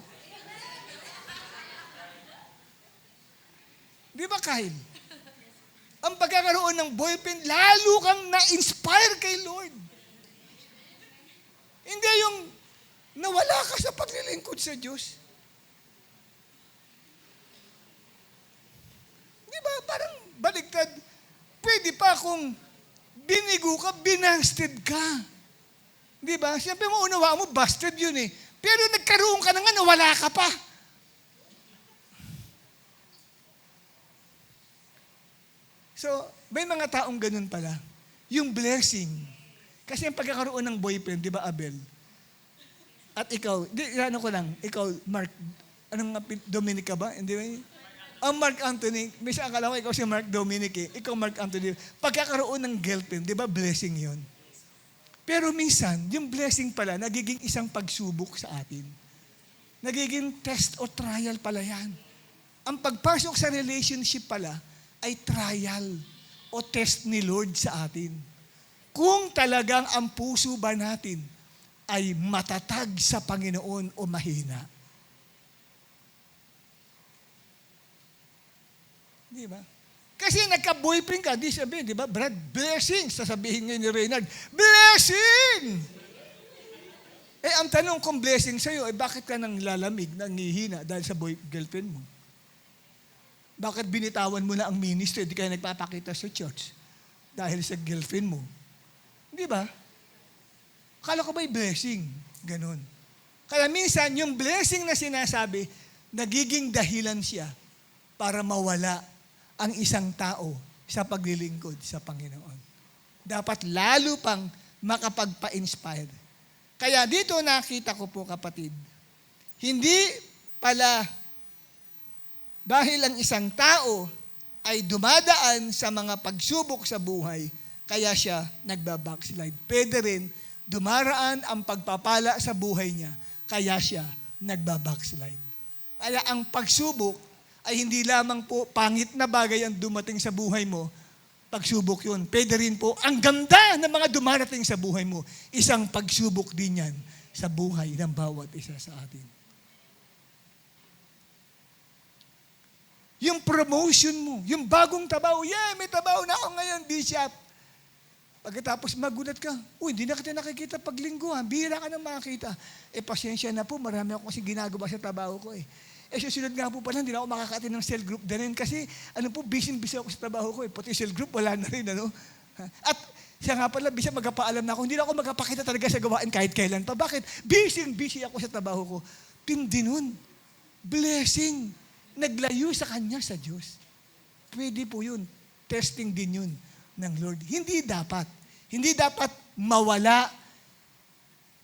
Di ba, Kyle? Ang pagkakaroon ng boyfriend, lalo kang na-inspire kay Lord. Hindi yung nawala ka sa paglilingkod sa Diyos. Di ba? Parang baligtad. Pwede pa kung binigo ka, binasted ka. Di ba? Siyempre mo unawa mo, busted yun eh. Pero nagkaroon ka na nga, nawala ka pa. So, may mga taong ganun pala. Yung blessing. Kasi ang pagkakaroon ng boyfriend, di ba, Abel? At ikaw, ikaw, Mark, Dominic ka ba? Hindi ba? Ang Mark Anthony, minsan akala ko ikaw si Mark Dominic eh. Ikaw Mark Anthony. Pagkakaroon ng girlfriend, di ba, blessing yon? Pero minsan, yung blessing pala, nagiging isang pagsubok sa atin. Nagiging test o trial pala yan. Ang pagpasok sa relationship pala, ay trial o test ni Lord sa atin. Kung talagang ang puso ba natin ay matatag sa Panginoon o mahina. Di ba? Kasi nagka-boyfriend ka, di sabihin, di ba? Brad, blessing. Sasabihin ngayon ni Reynard, blessing! Ang tanong kung blessing sa'yo, bakit ka nang lalamig, nangihina dahil sa girlfriend mo? Bakit binitawan mo na ang ministry, di kayo nagpapakita sa church dahil sa girlfriend mo? Di ba? Akala ko ba'y blessing? Ganon. Kaya minsan, yung blessing na sinasabi, nagiging dahilan siya para mawala ang isang tao sa paglilingkod sa Panginoon. Dapat lalo pang makapagpa-inspire. Kaya dito nakita ko po, kapatid, hindi pala dahil ang isang tao ay dumadaan sa mga pagsubok sa buhay, kaya siya nagbabackslide. Pwede rin, dumaraan ang pagpapala sa buhay niya, kaya siya nagbabackslide. Kaya ang pagsubok ay hindi lamang po pangit na bagay ang dumating sa buhay mo, pagsubok yun. Pwede rin po, ang ganda ng mga dumarating sa buhay mo, isang pagsubok din yan sa buhay ng bawat isa sa atin. Yung promotion mo, yung bagong trabaho, may trabaho na ako ngayon, Bishop. Pagkatapos magulat ka, hindi na kita nakikita pag linggo, bihira ka na makakita. Pasensya na po, marami ako kasi ginagawa sa trabaho ko . Susunod nga po pala, hindi na ako makakatin ng cell group din kasi busy ako sa trabaho ko . Pati cell group, wala na rin, At siya nga pala, Bishop, magpapaalam na ako, hindi na ako magpapakita talaga sa gawain kahit kailan pa. Bakit? Busy ako sa trabaho ko. Tindi nun. Blessing. Naglayo sa kanya sa Diyos. Pwede po yun. Testing din yun ng Lord. Hindi dapat mawala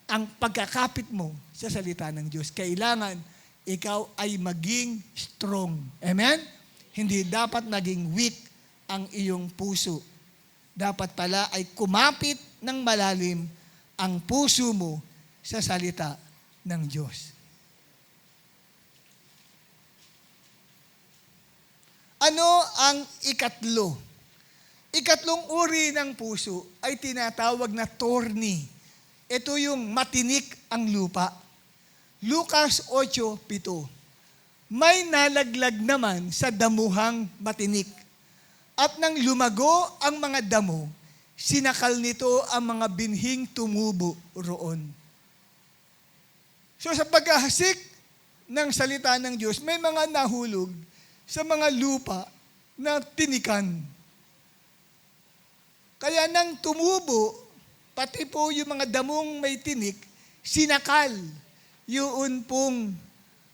ang pagkakapit mo sa salita ng Diyos. Kailangan ikaw ay maging strong. Amen? Hindi dapat maging weak ang iyong puso. Dapat pala ay kumapit ng malalim ang puso mo sa salita ng Diyos. Ano ang ikatlo? Ikatlong uri ng puso ay tinatawag na thorny. Ito yung matinik ang lupa. Lucas 8:7. May nalaglag naman sa damuhang matinik. At nang lumago ang mga damo, sinakal nito ang mga binhing tumubo roon. So sa paghahasik ng salita ng Diyos, may mga nahulog sa mga lupa na tinikan. Kaya nang tumubo, pati po yung mga damong may tinik, sinakal yun pong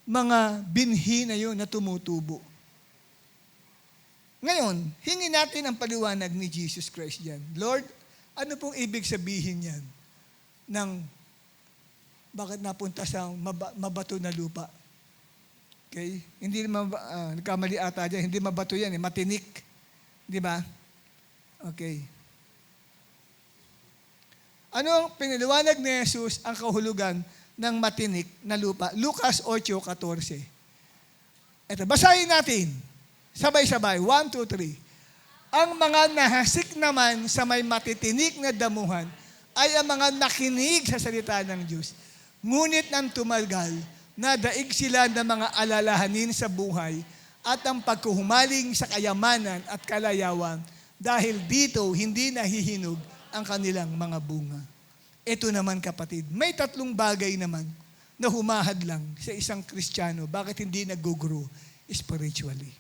mga binhi na yun na tumutubo. Ngayon, hingin natin ang paliwanag ni Jesus Christ dyan. Lord, ano pong ibig sabihin yan ng bakit napunta sa mabato na lupa? Okay? Hindi naman, nagkamali ata dyan, hindi mabato yan, matinik. Di ba? Okay. Ano ang pinaliwanag ni Jesus ang kahulugan ng matinik na lupa? Lucas 8:14. Ito, basahin natin. Sabay-sabay. 1, 2, 3. Ang mga nahasik naman sa may matitinik na damuhan ay ang mga nakinig sa salita ng Diyos. Ngunit nang tumagal, nadaig sila ng mga alalahanin sa buhay at ang pagkuhumaling sa kayamanan at kalayawan dahil dito hindi nahihinog ang kanilang mga bunga. Ito naman, kapatid, may tatlong bagay naman na humahad lang sa isang Kristiyano. Bakit hindi nag-grow spiritually?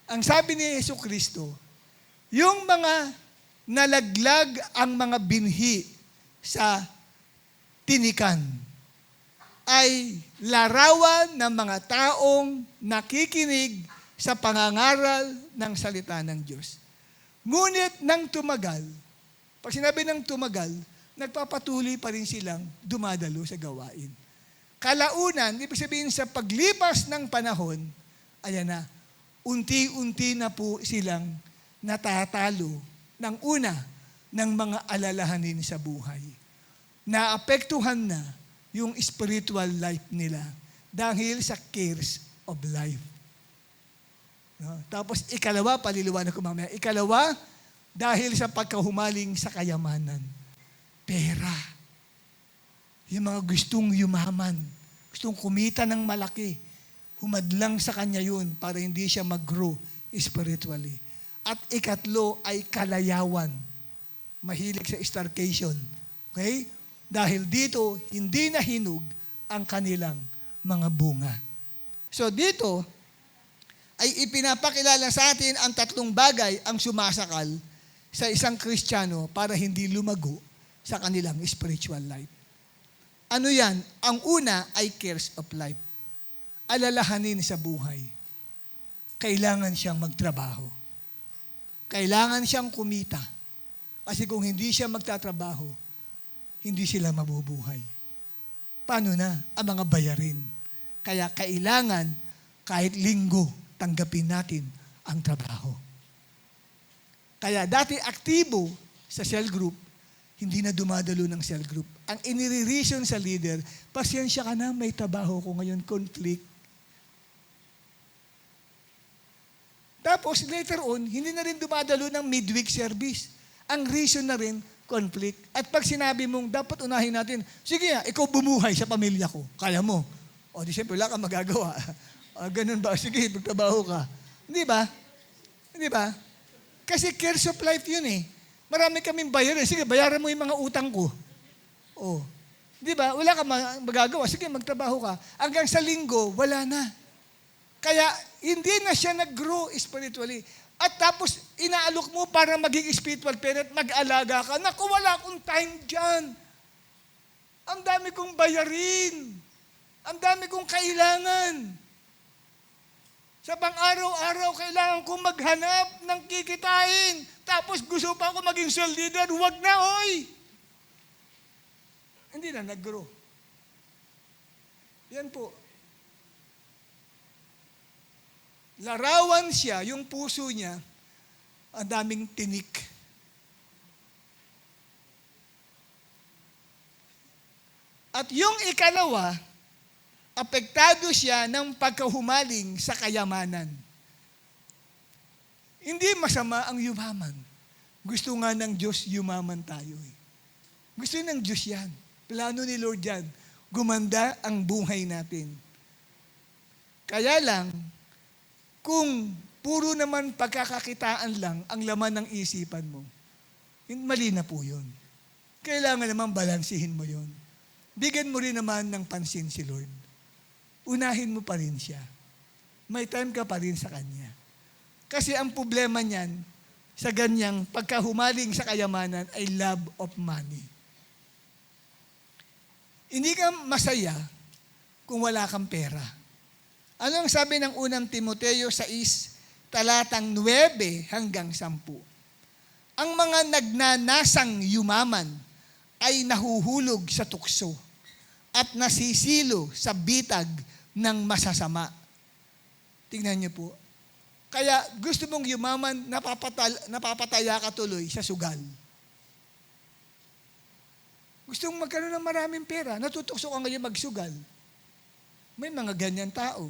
Ang sabi ni Jesucristo, yung mga nalaglag ang mga binhi sa tinikan ay larawan ng mga taong nakikinig sa pangangaral ng salita ng Diyos. Ngunit nang tumagal, pag sinabi ng tumagal, nagpapatuloy pa rin silang dumadalo sa gawain. Kalaunan, ibig sabihin sa paglipas ng panahon, ayan na, unti-unti na po silang natatalo ng una ng mga alalahanin sa buhay. Naapektuhan na yung spiritual life nila dahil sa cares of life. No? Tapos ikalawa, paliliwanag ko mamaya, ikalawa, dahil sa pagkahumaling sa kayamanan. Pera. Yung mga gustong yumaman, gustong kumita ng malaki, humadlang sa kanya yun para hindi siya mag-grow spiritually. At ikatlo ay kalayawan. Mahilig sa starvation. Okay? Dahil dito, hindi nahinog ang kanilang mga bunga. So dito, ay ipinapakilala sa atin ang tatlong bagay ang sumasakal sa isang Kristiyano para hindi lumago sa kanilang spiritual life. Ano yan? Ang una ay cares of life. Alalahanin sa buhay. Kailangan siyang magtrabaho. Kailangan siyang kumita. Kasi kung hindi siya magtatrabaho, hindi sila mabubuhay. Paano na ang mga bayarin? Kaya kailangan kahit linggo, tanggapin natin ang trabaho. Kaya dati aktibo sa cell group, hindi na dumadalo ng cell group. Ang inire-reason sa leader, pasensya ka na, may trabaho ko ngayon, conflict. Tapos later on, hindi na rin dumadalo ng midweek service. Ang reason na rin, conflict. At pag sinabi mong, dapat unahin natin, sige ikaw bumuhay sa pamilya ko. Kaya mo. O di siyempre, wala kang magagawa. Ganun ba? Sige, magtrabaho ka. Hindi ba? Hindi ba? Kasi cares of life yun eh. Marami kaming bayaran. Sige, bayaran mo yung mga utang ko. O. Di ba? Wala kang magagawa. Sige, magtrabaho ka. Hanggang sa linggo, wala na. Kaya, hindi na siya nag-grow spiritually. At tapos, inaalok mo para maging spiritual parent, mag-alaga ka. Naku, wala akong time dyan. Ang dami kong bayarin. Ang dami kong kailangan. Sa pang-araw-araw, kailangan kong maghanap ng kikitain. Tapos gusto pa ako maging cell leader. Huwag na, oy! Hindi na nag-grow. Yan po. Larawan siya, yung puso niya, ang daming tinik. At yung ikalawa, apektado siya ng pagkahumaling sa kayamanan. Hindi masama ang yumaman. Gusto nga ng Diyos, yumaman tayo. Gusto ng Diyos yan. Plano ni Lord yan. Gumanda ang buhay natin. Kaya lang, kung puro naman pagkakakitaan lang ang laman ng isipan mo, mali na po yun. Kailangan naman balansihin mo yun. Bigyan mo rin naman ng pansin si Lord. Unahin mo pa rin siya. May time ka pa rin sa Kanya. Kasi ang problema niyan, sa ganyang pagkahumaling sa kayamanan ay love of money. Hindi ka masaya kung wala kang pera. Ano ang sabi ng unang Timoteo 6, talatang 9 hanggang 10? Ang mga nagnanasang yumaman ay nahuhulog sa tukso at nasisilo sa bitag ng masasama. Tingnan niyo po. Kaya gusto mong yumaman, napapataya ka tuloy sa sugal. Gusto mong magkaroon ng maraming pera, natutukso ka ngayon magsugal. May mga ganyan tao.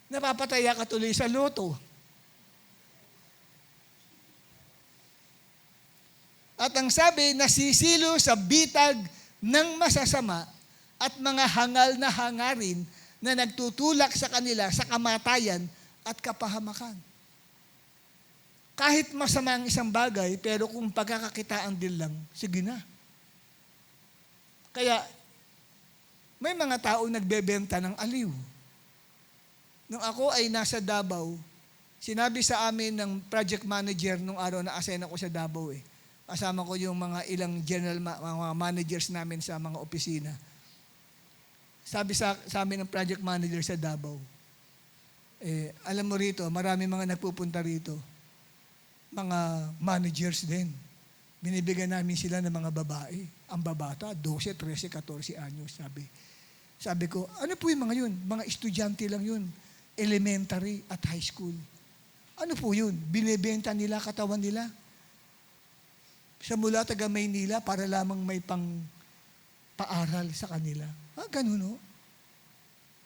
Napapataya ka tuloy sa loto. At ang sabi, nasisilo sa bitag ng masasama at mga hangal na hangarin na nagtutulak sa kanila sa kamatayan at kapahamakan. Kahit masama ang isang bagay, pero kung pagkakakitaan din lang, sige na. Kaya, may mga tao nagbebenta ng aliw. Nung ako ay nasa Davao, sinabi sa amin ng project manager nung araw na assign ako sa Davao Kasama ko yung mga ilang mga managers namin sa mga opisina. Sabi sa amin ng project manager sa Davao, alam mo rito, marami mga nagpupunta rito. Mga managers din. Binibigyan namin sila ng mga babae. Ang babata, 12, 13, 14 anyos, sabi. Sabi ko, ano po yung mga yun? Mga estudyante lang yun. Elementary at high school. Ano po yun? Binibenta nila, katawan nila. Sa mula taga Maynila para lamang may paaral sa kanila. Ganun no?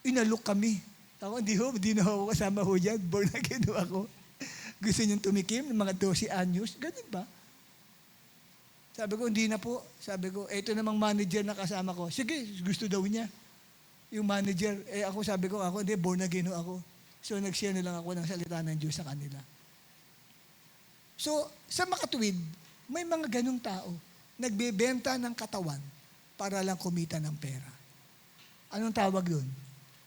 Inalok kami. Ako, hindi na ako kasama ho dyan. Born again ho ako. Gusto niyong tumikim ng mga 12 anyos. Ganun ba? Sabi ko, hindi na po. Sabi ko, ito namang manager na kasama ko. Sige, gusto daw niya. Yung manager, ako sabi ko, hindi, born again ho ako. So, nag-share na lang ako ng salita ng Diyos sa kanila. So, sa makatuwid, may mga ganong tao, nagbebenta ng katawan para lang kumita ng pera. Anong tawag yun?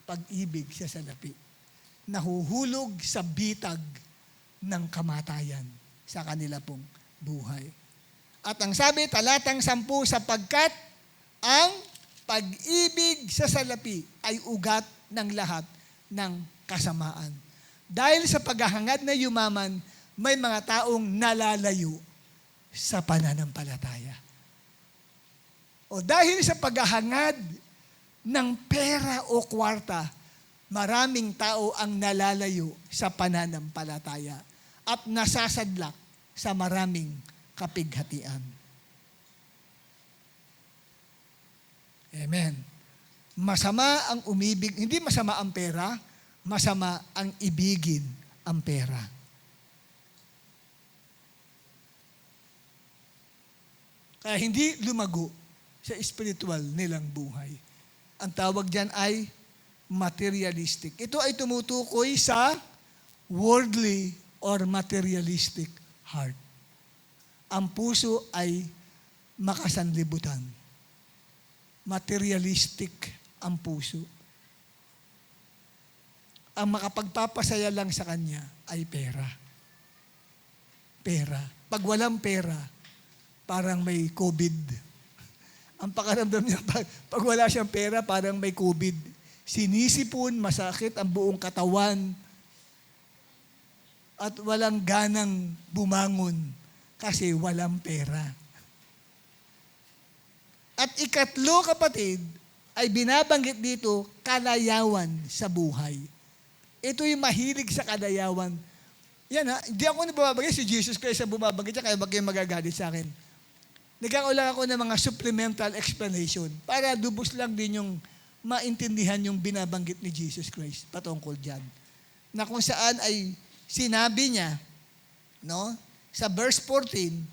Pag-ibig sa salapi. Nahuhulog sa bitag ng kamatayan sa kanila pong buhay. At ang sabi, talatang 10, sapagkat ang pag-ibig sa salapi ay ugat ng lahat ng kasamaan. Dahil sa paghahangad na yumaman, may mga taong nalalayo sa pananampalataya. O dahil sa paghahangad ng pera o kwarta, maraming tao ang nalalayo sa pananampalataya at nasasadlak sa maraming kapighatian. Amen. Masama ang umibig, hindi masama ang pera, masama ang ibigin ang pera. Kaya hindi lumago sa spiritual nilang buhay. Ang tawag diyan ay materialistic. Ito ay tumutukoy sa worldly or materialistic heart. Ang puso ay makasanlibutan. Materialistic ang puso. Ang makapagpapasaya lang sa kanya ay pera. Pera. Pag walang pera, parang may COVID. Ang pakaramdam niya, pag wala siyang pera, parang may COVID. Sinisipon, masakit ang buong katawan, at walang ganang bumangon kasi walang pera. At ikatlo, kapatid, ay binabanggit dito, kalayawan sa buhay. Ito yung mahilig sa kalayawan. Yan ha, hindi ako nababanggit, si Jesus Christ ang bumabanggit niya, kaya wag kayong magagalit sa akin. Nagkakaulang ako ng mga supplemental explanation para dubos lang din yung maintindihan yung binabanggit ni Jesus Christ patungkol dyan. Na kung saan ay sinabi niya, no, sa verse 14,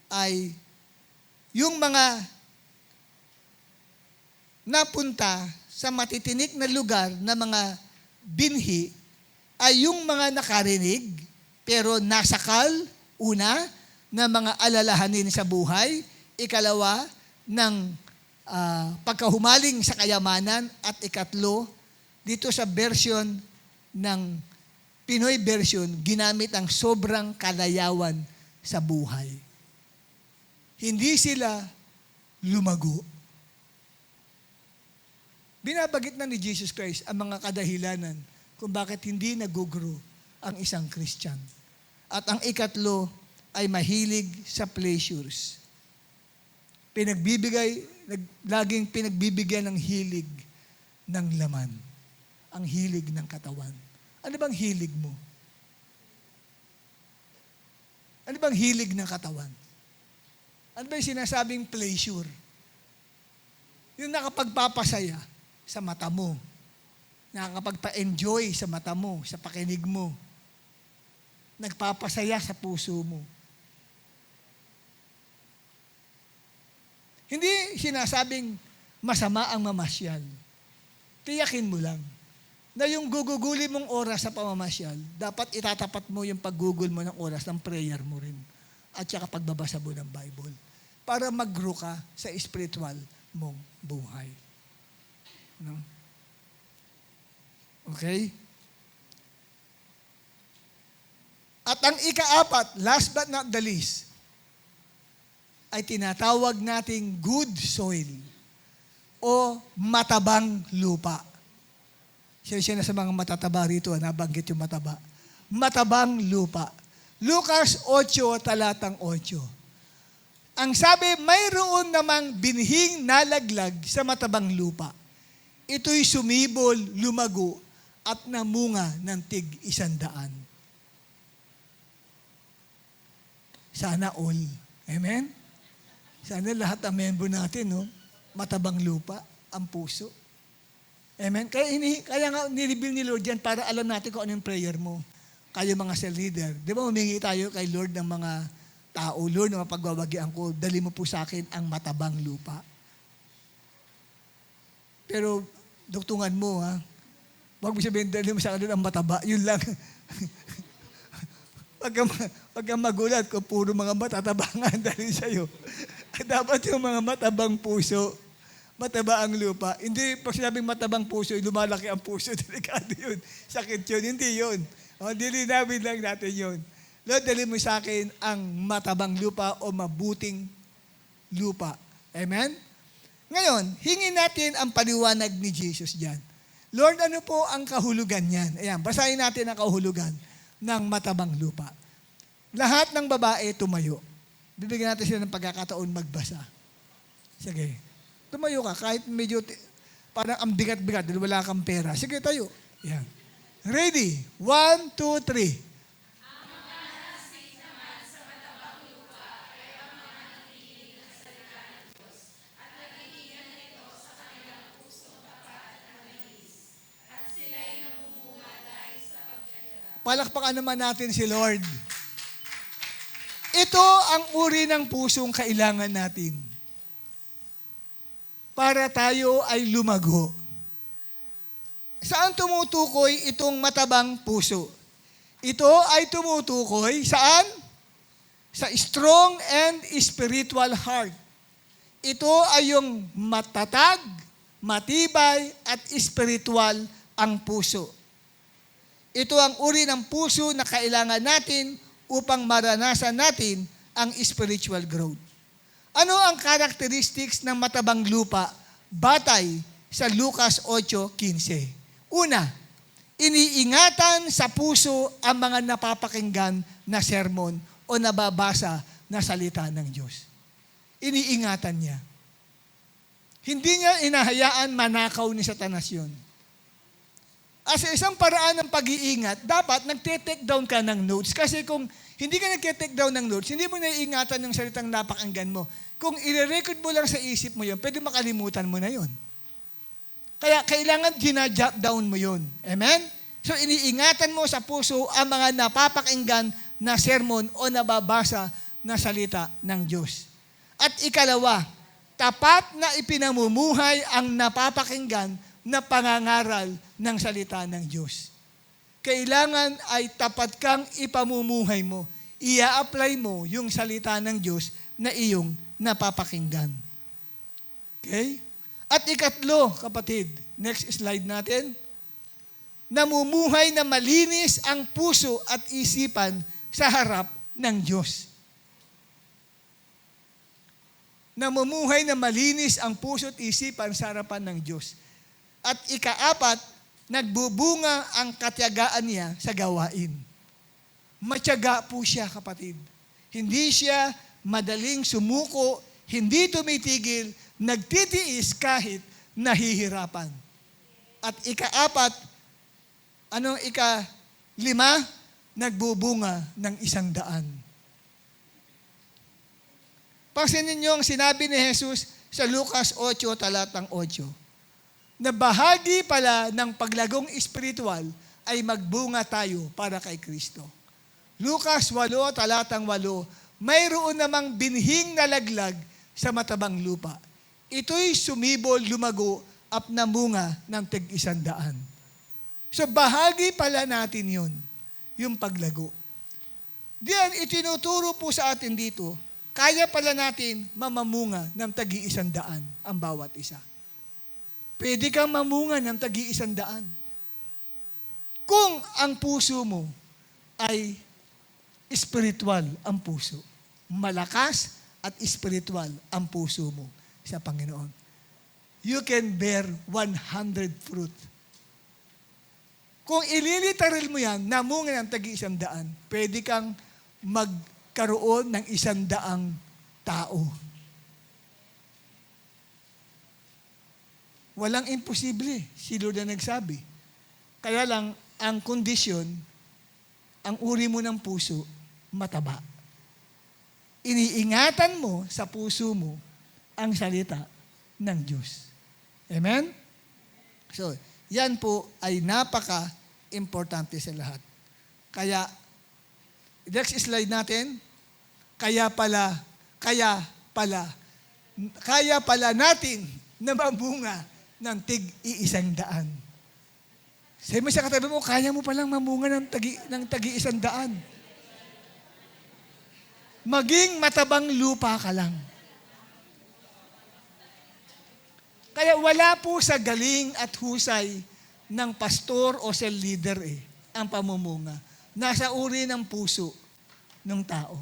ay yung mga napunta sa matitinik na lugar na mga binhi ay yung mga nakarinig pero nasakal, una, na mga alalahanin sa buhay, ikalawa, ng pagkahumaling sa kayamanan, at ikatlo, dito sa version ng Pinoy version, ginamit ang sobrang kalayawan sa buhay. Hindi sila lumago. Binabagit na ni Jesus Christ ang mga kadahilanan kung bakit hindi nag-grow ang isang Christian. At ang ikatlo ay mahilig sa pleasures. Laging pinagbibigyan ng hilig ng laman. Ang hilig ng katawan. Ano bang hilig mo? Ano bang hilig ng katawan? Ano ba yung sinasabing pleasure? Yung nakapagpapasaya sa mata mo. Nakakapagpa-enjoy sa mata mo, sa pakinig mo. Nagpapasaya sa puso mo. Hindi sinasabing masama ang mamasyal. Tiyakin mo lang na yung guguguli mong oras sa pamamasyal, dapat itatapat mo yung paggugol mo ng oras ng prayer mo rin. At saka pagbabasa mo ng Bible. Para mag-grow ka sa spiritual mong buhay. No? Okay? At ang ikaapat, last but not the least, ay tinatawag nating good soil o matabang lupa. Siya na sa mga matataba rito, nabanggit yung mataba. Matabang lupa. Lucas 8, talatang 8. Ang sabi, mayroon namang binhing nalaglag sa matabang lupa. Ito'y sumibol, lumago, at namunga ng tig-100. Sana all. Amen? Sana lahat ng member natin, no? Matabang lupa, ang puso. Amen? Kaya nga nilibil ni Lord yan para alam natin kung ano yung prayer mo. Kayo mga cell leader. Di ba humingi tayo kay Lord ng mga tao, Lord, ng mga pagbabagian ko, dali mo po sa akin ang matabang lupa. Pero, duktungan mo, ha? Huwag mo sabihin, dali mo sa akin ang mataba. Yun lang. Huwag kang magulat kung puro mga matatabangan dahil sa'yo. Dapat yung mga matabang puso, mataba ang lupa. Hindi, pag sinabing matabang puso, lumalaki ang puso, delikado yun. Sakit yun, hindi yun. Dilinawin lang natin yun. Lord, dali mo sa akin ang matabang lupa o mabuting lupa. Amen? Ngayon, hingin natin ang paliwanag ni Jesus dyan. Lord, ano po ang kahulugan niyan? Ayan, basahin natin ang kahulugan ng matabang lupa. Lahat ng babae tumayo. bibigyan natin sila ng pagkakataon magbasa. Sige. Tumayo ka kahit medyo parang ang bigat-bigat dahil wala kang pera. Sige, tayo. Yan. Ready? 1, 2, 3. Palakpakan naman natin si Lord. Ito ang uri ng pusong kailangan natin para tayo ay lumago. Saan tumutukoy itong matabang puso? Ito ay tumutukoy saan? Sa strong and spiritual heart. Ito ay yung matatag, matibay at spiritual ang puso. Ito ang uri ng puso na kailangan natin upang maranasan natin ang spiritual growth. Ano ang characteristics ng matabang lupa batay sa Lucas 8:15? Una, iniingatan sa puso ang mga napapakinggan na sermon o nababasa na salita ng Diyos. Iniingatan niya. Hindi niya inahayaan manakaw ni Satanas yun. As isang paraan ng pag-iingat, dapat nagte-take down ka ng notes. Kasi kung hindi ka nagte-take down ng notes, hindi mo naiingatan ng salitang napakinggan mo. Kung i-record mo lang sa isip mo yun, pwede makalimutan mo na yun. Kaya kailangan gina-jot down mo yun. Amen? So iniingatan mo sa puso ang mga napapakinggan na sermon o nababasa na salita ng Diyos. At ikalawa, tapat na ipinamumuhay ang napapakinggan na pangangaral ng salita ng Diyos. Kailangan ay tapat kang ipamumuhay mo. Ia-apply mo yung salita ng Diyos na iyong napapakinggan. Okay? At ikatlo, kapatid, next slide natin, namumuhay na malinis ang puso at isipan sa harap ng Diyos. Namumuhay na malinis ang puso at isipan sa harapan ng Diyos. At ikaapat, nagbubunga ang katiyagaan niya sa gawain. Matyaga po siya, kapatid. Hindi siya madaling sumuko, hindi tumitigil, nagtitiis kahit nahihirapan. At ikaapat, ikalima, nagbubunga ng 100. Pansinin niyo ang sinabi ni Jesus sa Lucas 8, talatang 8. Na bahagi pala ng paglagong espiritual ay magbunga tayo para kay Kristo. Lucas 8, talatang 8, mayroon namang binhing nalaglag sa matabang lupa. Ito'y sumibol, lumago, at namunga ng tig-100. So bahagi pala natin yun, yung paglago. Diyan, itinuturo po sa atin dito, kaya pala natin mamamunga ng tagi-100 ang bawat isa. Pwede kang mamunga ng tagi-100. Kung ang puso mo ay spiritual ang puso. Malakas at spiritual ang puso mo sa Panginoon. You can bear 100 fruit. Kung ililiteral mo yan, namunga ng tagi-100, pwede kang magkaroon ng 100 tao. Walang imposible. Si Lord na nagsabi. Kaya lang, ang kondisyon, ang uri mo ng puso, mataba. Iniingatan mo sa puso mo ang salita ng Diyos. Amen? So, yan po ay napaka-importante sa lahat. Kaya, next slide natin, kaya pala natin na mamunga ng tig-100. Sabi mo sa katabi mo, kaya mo palang mamunga ng tagi-100. Maging matabang lupa ka lang. Kaya wala po sa galing at husay ng pastor o cell leader ang pamumunga. Nasa uri ng puso ng tao.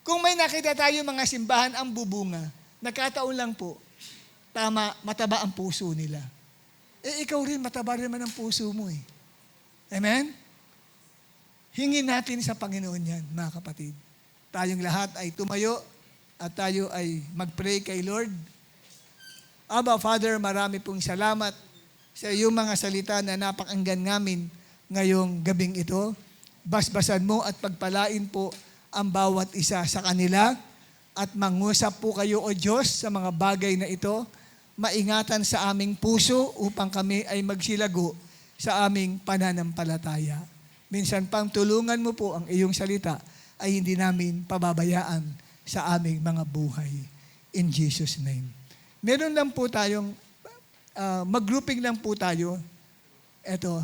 Kung may nakita tayo mga simbahan ang bubunga, nagkataon lang po, tama, mataba ang puso nila. Ikaw rin, mataba rin naman ang puso mo . Amen? Hingin natin sa Panginoon yan, mga kapatid. tayong lahat ay tumayo at tayo ay mag-pray kay Lord. Aba, Father, marami pong salamat sa iyong mga salita na napakinggan namin ngayong gabing ito. Basbasan mo at pagpalain po ang bawat isa sa kanila at mangusap po kayo, O Diyos, sa mga bagay na ito. Maingatan sa aming puso upang kami ay magsilago sa aming pananampalataya. Minsan pang tulungan mo po ang iyong salita ay hindi namin pababayaan sa aming mga buhay. In Jesus' name. Meron lang po tayong, mag-grouping lang po tayo. Ito,